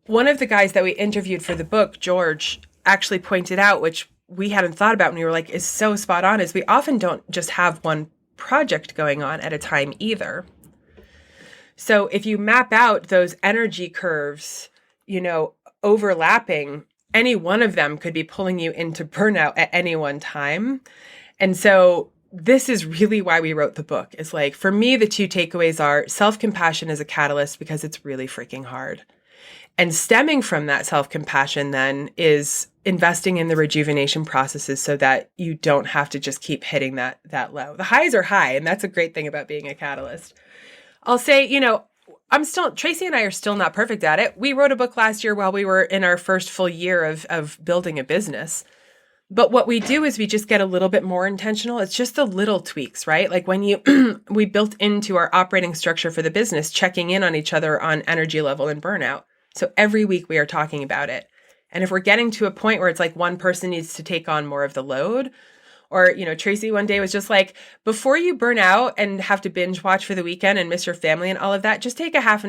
One of the guys that we interviewed for the book, George, actually pointed out, which we hadn't thought about when we were like, is so spot on, is we often don't just have one project going on at a time either. So if you map out those energy curves, overlapping, any one of them could be pulling you into burnout at any one time. And so this is really why we wrote the book. It's like, for me, the two takeaways are self-compassion is a catalyst because it's really freaking hard. And stemming from that self-compassion then is investing in the rejuvenation processes so that you don't have to just keep hitting that low. The highs are high, and that's a great thing about being a catalyst. I'll say, Tracy and I are still not perfect at it. We wrote a book last year while we were in our first full year of building a business. But what we do is we just get a little bit more intentional. It's just the little tweaks, right? Like when we built into our operating structure for the business, checking in on each other on energy level and burnout. So every week we are talking about it. And if we're getting to a point where it's like one person needs to take on more of the load, or, Tracy one day was just like, before you burn out and have to binge watch for the weekend and miss your family and all of that, just take a half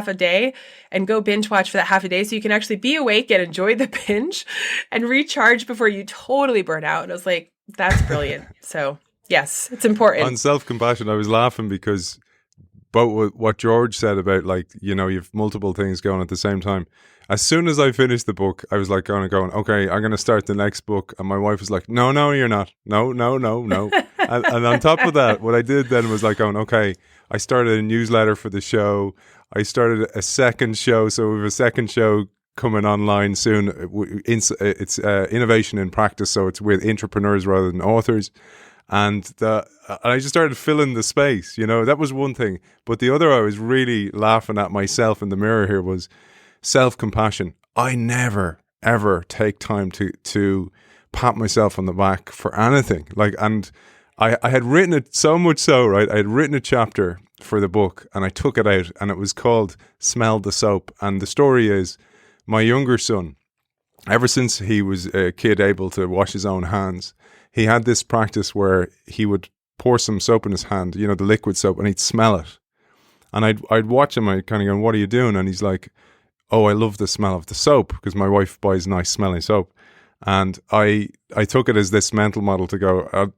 a day and go binge watch for that half a day so you can actually be awake and enjoy the binge and recharge before you totally burn out. And I was like, that's brilliant. So yes, it's important. On self-compassion, I was laughing because both what George said about you've multiple things going at the same time. As soon as I finished the book, I was like going, okay, I'm going to start the next book. And my wife was like, no, you're not. No. and on top of that, what I did then was like going, okay, I started a newsletter for the show. I started a second show. So we have a second show coming online soon. It's innovation in practice. So it's with intrapreneurs rather than authors. And I just started filling the space, that was one thing. But the other, I was really laughing at myself in the mirror here was self-compassion. I never, ever take time to pat myself on the back for anything. And I had written it so much so, right? I had written a chapter for the book and I took it out and it was called Smell the Soap. And the story is my younger son, ever since he was a kid able to wash his own hands, he had this practice where he would pour some soap in his hand, the liquid soap, and he'd smell it. And I'd watch him, I'd kind of go, what are you doing? And he's like, oh, I love the smell of the soap because my wife buys nice smelling soap. And I took it as this mental model to go,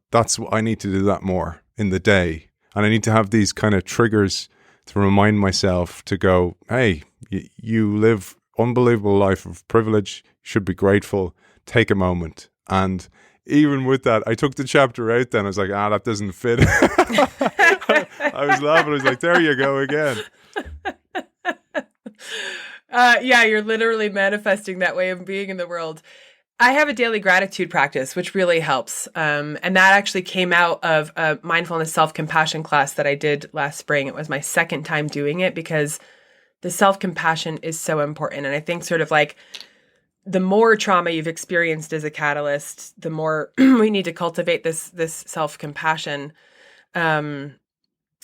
I need to do that more in the day. And I need to have these kind of triggers to remind myself to go, hey, you live unbelievable life of privilege, you should be grateful, take a moment. And even with that, I took the chapter out then. I was like, that doesn't fit. I was laughing. I was like, there you go again. Yeah, you're literally manifesting that way of being in the world. I have a daily gratitude practice, which really helps. And that actually came out of a mindfulness self-compassion class that I did last spring. It was my second time doing it because the self-compassion is so important. And I think sort of like the more trauma you've experienced as a catalyst, the more we need to cultivate this self-compassion.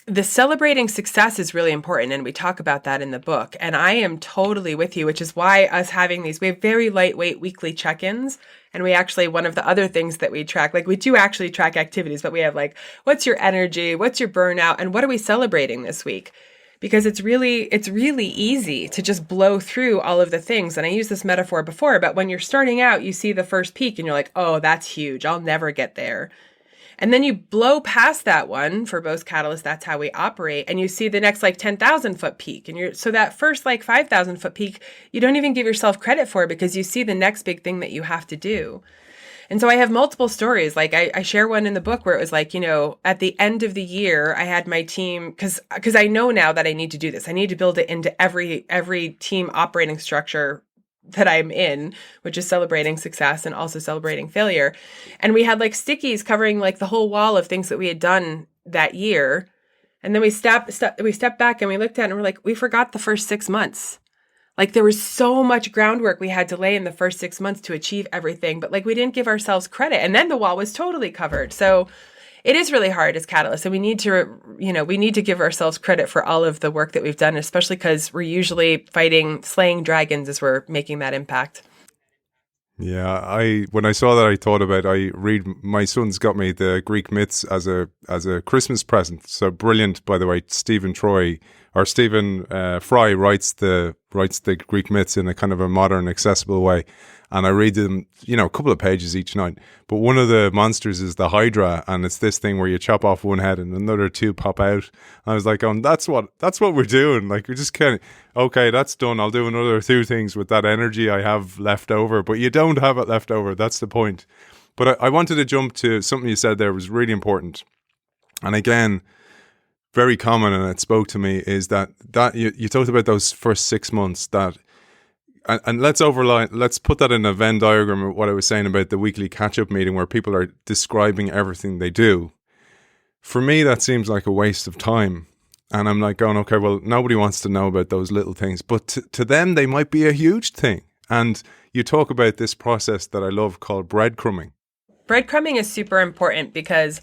The celebrating success is really important, and we talk about that in the book. And I am totally with you, which is why us having these, we have very lightweight weekly check-ins. And we actually, one of the other things that we track, we do actually track activities, but we have what's your energy? What's your burnout? And what are we celebrating this week? Because it's really easy to just blow through all of the things. And I used this metaphor before, but when you're starting out, you see the first peak and you're like, oh, that's huge. I'll never get there. And then you blow past that one. For most catalysts, that's how we operate. And you see the next 10,000 foot peak. And so that first 5,000 foot peak, you don't even give yourself credit for because you see the next big thing that you have to do. And so I have multiple stories. I share one in the book where it was at the end of the year, I had my team, because I know now that I need to do this. I need to build it into every team operating structure that I'm in, which is celebrating success and also celebrating failure. And we had stickies covering the whole wall of things that we had done that year. And then we stepped back and we looked at it and we're like, we forgot the first 6 months. There was so much groundwork we had to lay in the first 6 months to achieve everything, but we didn't give ourselves credit. And then the wall was totally covered. So it is really hard as catalysts. And we need to give ourselves credit for all of the work that we've done, especially because we're usually slaying dragons as we're making that impact. Yeah, when I saw that, I thought about, my son's got me the Greek myths as a Christmas present. So brilliant, by the way. Stephen Fry writes the Greek myths in a kind of a modern, accessible way. And I read them, a couple of pages each night. But one of the monsters is the Hydra, and it's this thing where you chop off one head and another two pop out. And I was like, that's what we're doing. Like, we're just kind of, okay, that's done. I'll do another two things with that energy I have left over. But you don't have it left over. That's the point. But I wanted to jump to something you said there was really important. And again, very common, and it spoke to me, is that you talked about those first 6 months that. And let's put that in a Venn diagram of what I was saying about the weekly catch-up meeting where people are describing everything they do. For me, that seems like a waste of time. And I'm like going, okay, well, nobody wants to know about those little things. But to them, they might be a huge thing. And you talk about this process that I love called breadcrumbing. Breadcrumbing is super important because,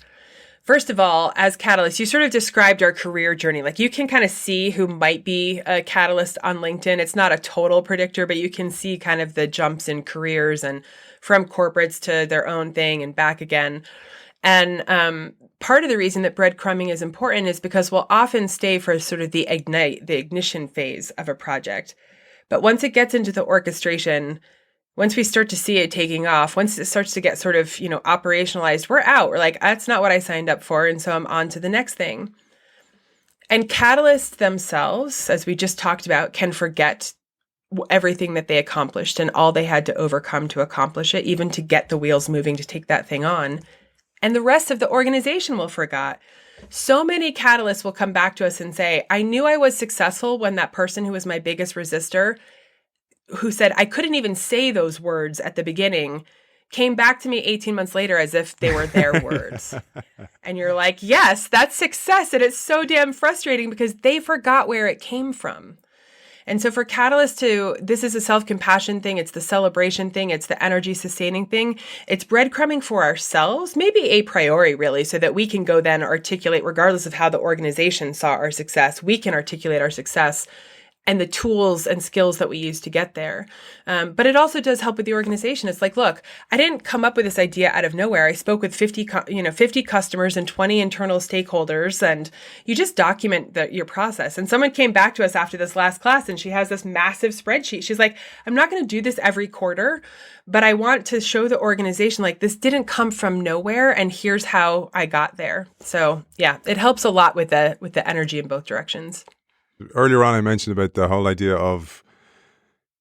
first of all, as catalysts, you sort of described our career journey. Like, you can kind of see who might be a catalyst on LinkedIn. It's not a total predictor, but you can see kind of the jumps in careers and from corporates to their own thing and back again. And part of the reason that breadcrumbing is important is because we'll often stay for sort of the ignition phase of a project. But once it gets into the orchestration, once we start to see it taking off, once it starts to get sort of, operationalized, we're out. We're like, that's not what I signed up for. And so I'm on to the next thing. And catalysts themselves, as we just talked about, can forget everything that they accomplished and all they had to overcome to accomplish it, even to get the wheels moving to take that thing on. And the rest of the organization will forget. So many catalysts will come back to us and say, I knew I was successful when that person who was my biggest resistor, who said I couldn't even say those words at the beginning, came back to me 18 months later as if they were their words. And you're like, yes, that's success. And it's so damn frustrating because they forgot where it came from. And so for catalysts this is a self-compassion thing. It's the celebration thing. It's the energy sustaining thing. It's breadcrumbing for ourselves, maybe a priori really, so that we can go then articulate, regardless of how the organization saw our success, we can articulate our success and the tools and skills that we use to get there. But it also does help with the organization. It's like, look, I didn't come up with this idea out of nowhere. I spoke with 50 customers and 20 internal stakeholders, and you just document your process. And someone came back to us after this last class, and she has this massive spreadsheet. She's like, I'm not going to do this every quarter, but I want to show the organization, like, this didn't come from nowhere, and here's how I got there. So yeah, it helps a lot with the energy in both directions. Earlier on, I mentioned about the whole idea of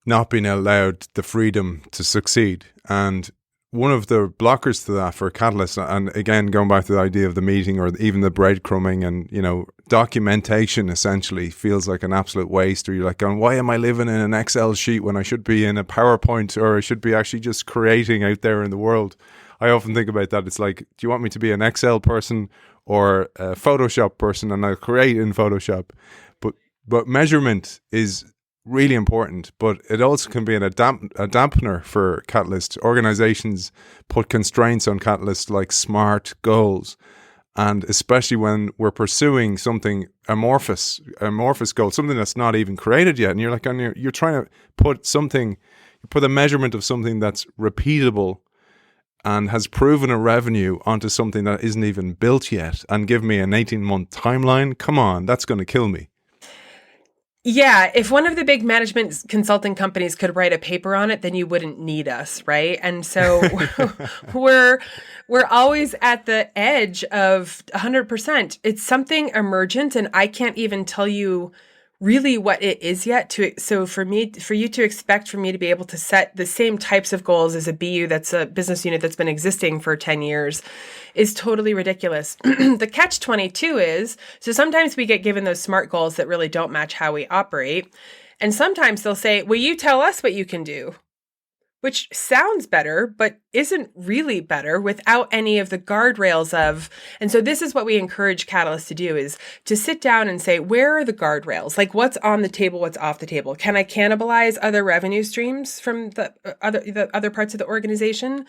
not being allowed the freedom to succeed. And one of the blockers to that for catalysts, and again, going back to the idea of the meeting or even the breadcrumbing and, documentation essentially feels like an absolute waste. Or you're like going, why am I living in an Excel sheet when I should be in a PowerPoint, or I should be actually just creating out there in the world? I often think about that. It's like, do you want me to be an Excel person or a Photoshop person, and I'll create in Photoshop? But measurement is really important, but it also can be a dampener for catalysts. Organizations put constraints on catalysts like SMART goals. And especially when we're pursuing something amorphous goal, something that's not even created yet. And you're like, you're trying to put a measurement of something that's repeatable and has proven a revenue onto something that isn't even built yet, and give me an 18-month timeline. Come on, that's going to kill me. Yeah, if one of the big management consulting companies could write a paper on it, then you wouldn't need us, right? And so we're always at the edge of 100%. It's something emergent, and I can't even tell you really what it is yet. So for you to expect for me to be able to set the same types of goals as a BU, that's a business unit that's been existing for 10 years, is totally ridiculous. The catch-22 is, so sometimes we get given those SMART goals that really don't match how we operate. And sometimes they'll say, well, you tell us what you can do. which sounds better, but isn't really better without any of the guardrails of. And so this is what we encourage Catalyst to do, is to sit down and say, where are the guardrails? Like, what's on the table, what's off the table? Can I cannibalize other revenue streams from the other parts of the organization?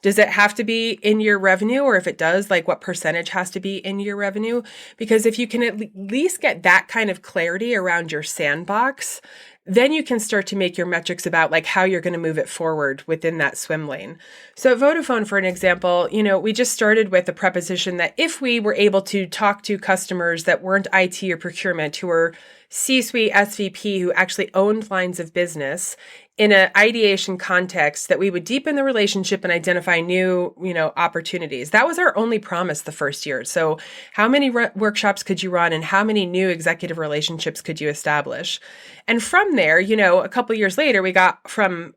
Does it have to be in your revenue? Or if it does, like, what percentage has to be in your revenue? Because if you can at least get that kind of clarity around your sandbox, then you can start to make your metrics about like how you're going to move it forward within that swim lane. So at Vodafone, for an example, we just started with the preposition that if we were able to talk to customers that weren't IT or procurement, who were C-suite SVP, who actually owned lines of business in an ideation context, that we would deepen the relationship and identify new, opportunities. That was our only promise the first year. So how many workshops could you run and how many new executive relationships could you establish? And from there, a couple of years later, we got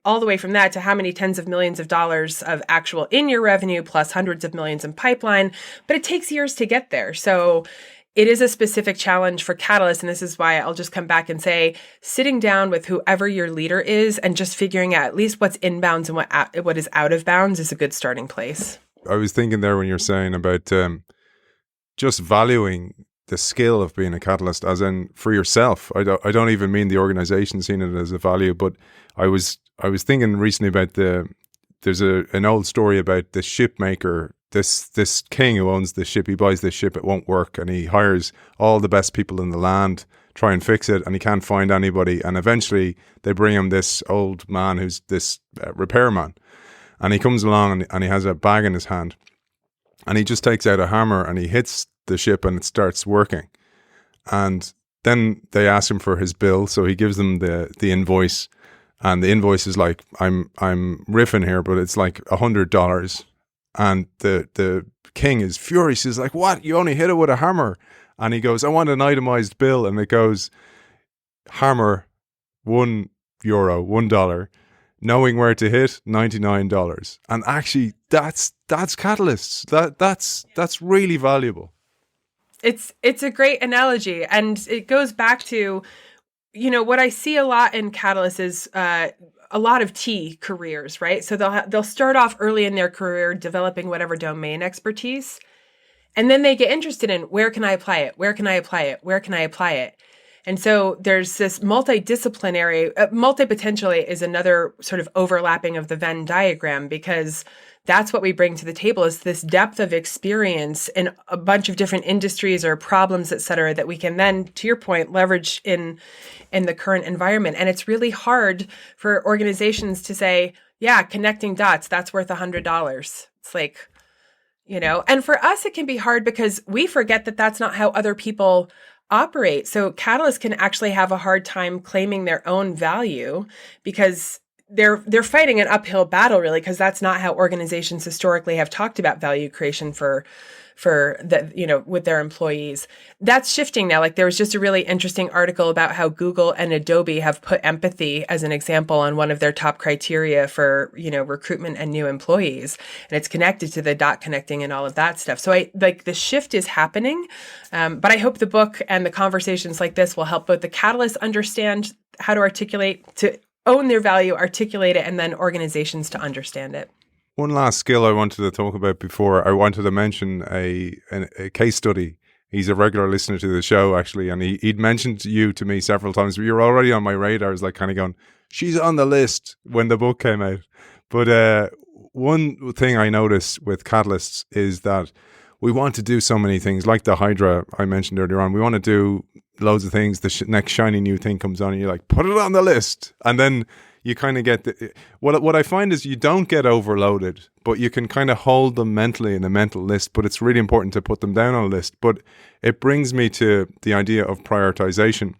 all the way from that to how many tens of millions of dollars of actual in-year revenue plus hundreds of millions in pipeline. But it takes years to get there. So it is a specific challenge for Catalyst, and this is why I'll just come back and say, sitting down with whoever your leader is and just figuring out at least what's inbounds and what is out of bounds is a good starting place. I was thinking there when you're saying about just valuing the skill of being a catalyst, as in for yourself. I don't even mean the organization seeing it as a value, but I was thinking recently about there's an old story about the ship maker. This king who owns the ship, he buys this ship, it won't work, and he hires all the best people in the land, try and fix it, and he can't find anybody, and eventually they bring him this old man who's this repairman, and he comes along and he has a bag in his hand, and he just takes out a hammer and he hits the ship and it starts working, and then they ask him for his bill, so he gives them the invoice, and the invoice is like, I'm riffing here, but it's like $100. And the king is furious. He's like, what? You only hit it with a hammer? And he goes, I want an itemized bill. And it goes, hammer, €1, $1. Knowing where to hit, $99. And actually, that's catalysts. That's really valuable. It's a great analogy. And it goes back to, what I see a lot in Catalyst is a lot of T careers, right? So they'll start off early in their career developing whatever domain expertise, and then they get interested in, where can I apply it? Where can I apply it? Where can I apply it? And so there's this multidisciplinary, multi-potentially is another sort of overlapping of the Venn diagram, because that's what we bring to the table, is this depth of experience in a bunch of different industries or problems, et cetera, that we can then, to your point, leverage in the current environment. And it's really hard for organizations to say, yeah, connecting dots, that's worth $100. It's like, and for us, it can be hard because we forget that that's not how other people operate. So Catalyst can actually have a hard time claiming their own value because they're fighting an uphill battle, really, because that's not how organizations historically have talked about value creation for the, with their employees. That's shifting now. Like, there was just a really interesting article about how Google and Adobe have put empathy as an example on one of their top criteria for, recruitment and new employees. And it's connected to the dot connecting and all of that stuff. So the shift is happening. But I hope the book and the conversations like this will help both the Catalysts understand how to articulate, to own their value, articulate it, and then organizations to understand it. One last skill I wanted to talk about before, I wanted to mention a case study. He's a regular listener to the show, actually, and he'd mentioned you to me several times, but you're already on my radar. I was like kind of going, she's on the list when the book came out. But one thing I noticed with Catalysts is that we want to do so many things, like the Hydra I mentioned earlier on. We want to do loads of things. The next shiny new thing comes on and you're like, put it on the list. And then you kind of get what I find is you don't get overloaded, but you can kind of hold them mentally in a mental list. But it's really important to put them down on a list. But it brings me to the idea of prioritization,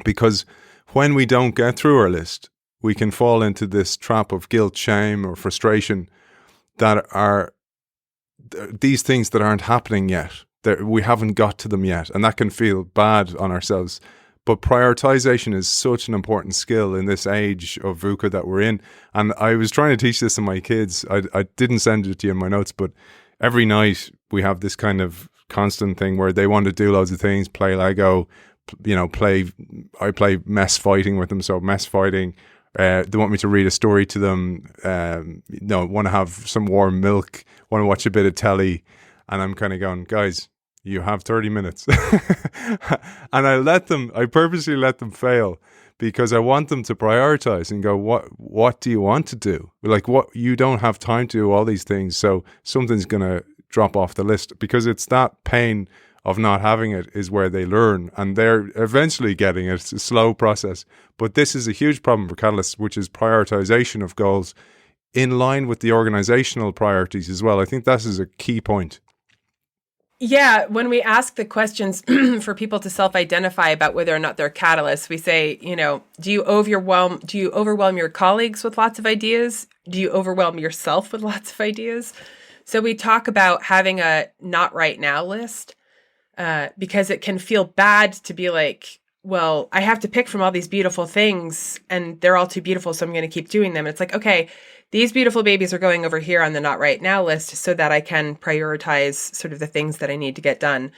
because when we don't get through our list, we can fall into this trap of guilt, shame, or frustration that are these things that aren't happening yet, that we haven't got to them yet, and that can feel bad on ourselves. But prioritization is such an important skill in this age of VUCA that we're in. And I was trying to teach this to my kids. I didn't send it to you in my notes, but every night we have this kind of constant thing where they want to do loads of things, play Lego, I play mess fighting with them. So mess fighting, They want me to read a story to them. Want to have some warm milk, want to watch a bit of telly. And I'm kind of going, guys, you have 30 minutes. And I purposely let them fail because I want them to prioritize and go, what do you want to do? Like, you don't have time to do all these things. So something's going to drop off the list, because it's that pain of not having it is where they learn, and they're eventually getting it. It's a slow process. But this is a huge problem for Catalyst, which is prioritization of goals in line with the organizational priorities as well. I think that is a key point. Yeah, when we ask the questions for people to self-identify about whether or not they're catalysts, we say, do you overwhelm your colleagues with lots of ideas? Do you overwhelm yourself with lots of ideas? So we talk about having a not right now list, because it can feel bad to be like, well, I have to pick from all these beautiful things and they're all too beautiful, so I'm going to keep doing them. It's like, okay, these beautiful babies are going over here on the not right now list so that I can prioritize sort of the things that I need to get done.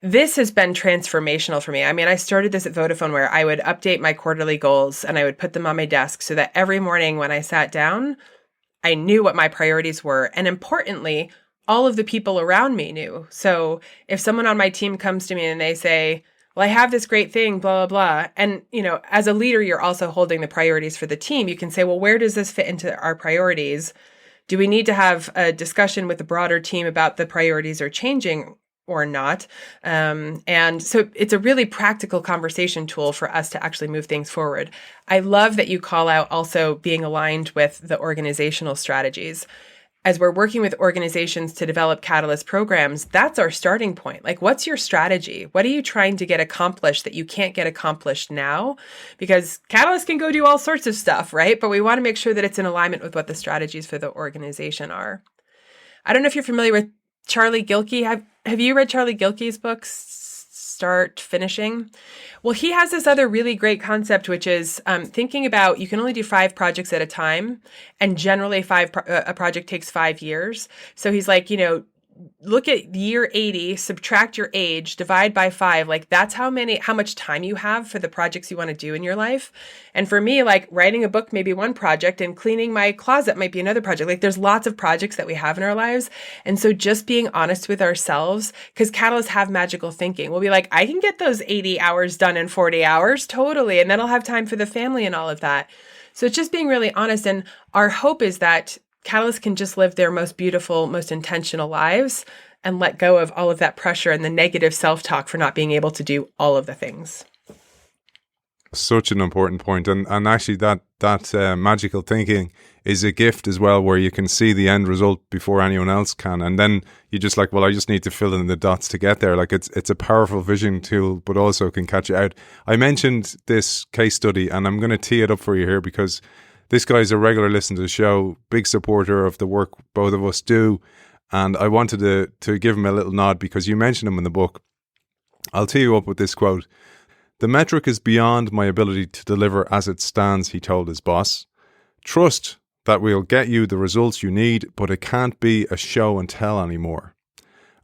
This has been transformational for me. I mean, I started this at Vodafone where I would update my quarterly goals and I would put them on my desk so that every morning when I sat down, I knew what my priorities were. And importantly, all of the people around me knew. So if someone on my team comes to me and they say, well, I have this great thing, blah, blah, blah. And, as a leader, you're also holding the priorities for the team. You can say, well, where does this fit into our priorities? Do we need to have a discussion with the broader team about the priorities are changing or not? And so it's a really practical conversation tool for us to actually move things forward. I love that you call out also being aligned with the organizational strategies. As we're working with organizations to develop Catalyst programs, that's our starting point. Like, what's your strategy? What are you trying to get accomplished that you can't get accomplished now? Because Catalyst can go do all sorts of stuff, right? But we want to make sure that it's in alignment with what the strategies for the organization are. I don't know if you're familiar with Charlie Gilkey. Have you read Charlie Gilkey's books, Start Finishing? Well, he has this other really great concept, which is thinking about you can only do 5 projects at a time. And generally a project takes 5 years. So he's like, look at year 80, subtract your age, divide by 5. Like, that's how much time you have for the projects you want to do in your life. And for me, like, writing a book may be one project and cleaning my closet might be another project. Like, there's lots of projects that we have in our lives. And so just being honest with ourselves, because catalysts have magical thinking. We'll be like, I can get those 80 hours done in 40 hours. Totally. And then I'll have time for the family and all of that. So it's just being really honest. And our hope is that Catalysts can just live their most beautiful, most intentional lives and let go of all of that pressure and the negative self-talk for not being able to do all of the things. Such an important point. And actually that magical thinking is a gift as well, where you can see the end result before anyone else can. And then you're just like, well, I just need to fill in the dots to get there. Like, it's a powerful vision tool, but also can catch you out. I mentioned this case study and I'm going to tee it up for you here because this guy's a regular listener to the show, big supporter of the work both of us do. And I wanted to give him a little nod because you mentioned him in the book. I'll tee you up with this quote. "The metric is beyond my ability to deliver as it stands," he told his boss. "Trust that we'll get you the results you need, but it can't be a show and tell anymore."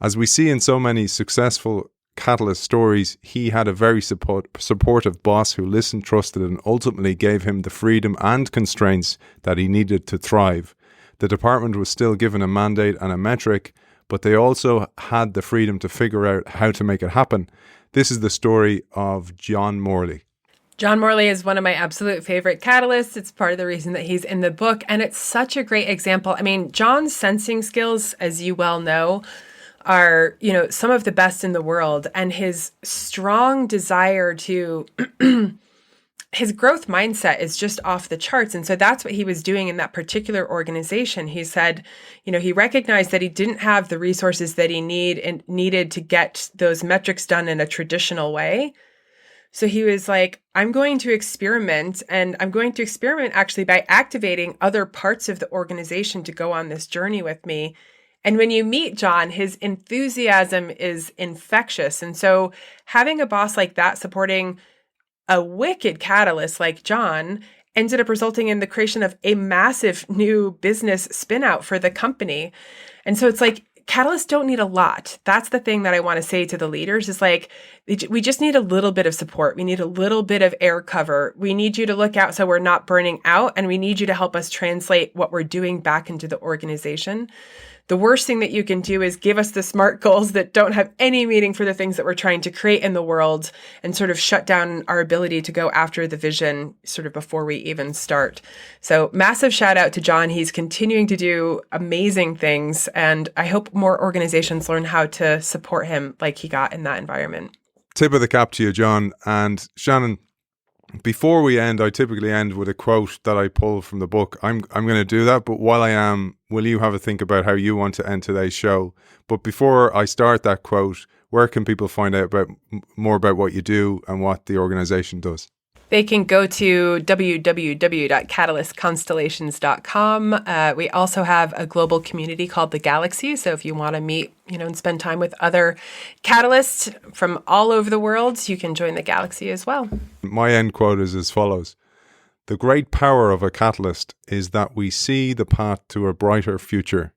As we see in so many successful Catalyst stories, he had a very supportive boss who listened, trusted, and ultimately gave him the freedom and constraints that he needed to thrive. The department was still given a mandate and a metric, but they also had the freedom to figure out how to make it happen. This is the story of John Morley. John Morley is one of my absolute favorite catalysts. It's part of the reason that he's in the book, and it's such a great example. I mean, John's sensing skills, as you well know, are, some of the best in the world, and his strong desire to his growth mindset is just off the charts. And so that's what he was doing in that particular organization. He said, he recognized that he didn't have the resources that he needed to get those metrics done in a traditional way. So he was like, I'm going to experiment, and I'm going to experiment actually by activating other parts of the organization to go on this journey with me. And when you meet John, his enthusiasm is infectious. And so having a boss like that supporting a wicked catalyst like John ended up resulting in the creation of a massive new business spin out for the company. And so it's like catalysts don't need a lot. That's the thing that I want to say to the leaders is like, we just need a little bit of support. We need a little bit of air cover. We need you to look out so we're not burning out, and we need you to help us translate what we're doing back into the organization. The worst thing that you can do is give us the SMART goals that don't have any meaning for the things that we're trying to create in the world and sort of shut down our ability to go after the vision sort of before we even start. So massive shout out to John. He's continuing to do amazing things. And I hope more organizations learn how to support him like he got in that environment. Tip of the cap to you, John. And Shannon, before we end, I typically end with a quote that I pull from the book. I'm going to do that, but while I am, will you have a think about how you want to end today's show? But before I start that quote, where can people find out more about what you do and what the organization does? They can go to www.catalystconstellations.com. We also have a global community called The Galaxy. So if you want to meet, and spend time with other catalysts from all over the world, you can join The Galaxy as well. My end quote is as follows. The great power of a catalyst is that we see the path to a brighter future.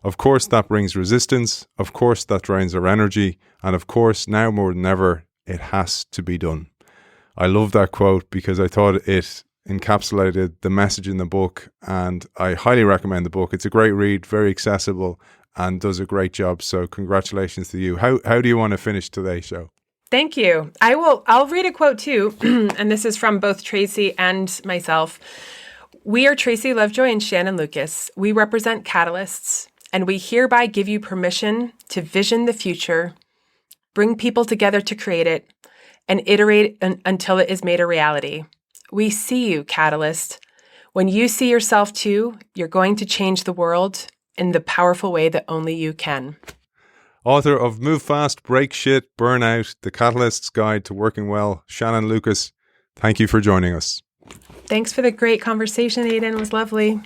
Of course, that brings resistance. Of course, that drains our energy. And of course, now more than ever, it has to be done. I love that quote because I thought it encapsulated the message in the book, and I highly recommend the book. It's a great read, very accessible, and does a great job. So congratulations to you. How do you want to finish today's show? Thank you. I'll read a quote too, and this is from both Tracy and myself. We are Tracy Lovejoy and Shannon Lucas. We represent catalysts, and we hereby give you permission to vision the future, bring people together to create it, and iterate until it is made a reality. We see you, Catalyst. When you see yourself too, you're going to change the world in the powerful way that only you can. Author of Move Fast, Break Shit, Burn Out, The Catalyst's Guide to Working Well, Shannon Lucas, thank you for joining us. Thanks for the great conversation, Aidan. It was lovely.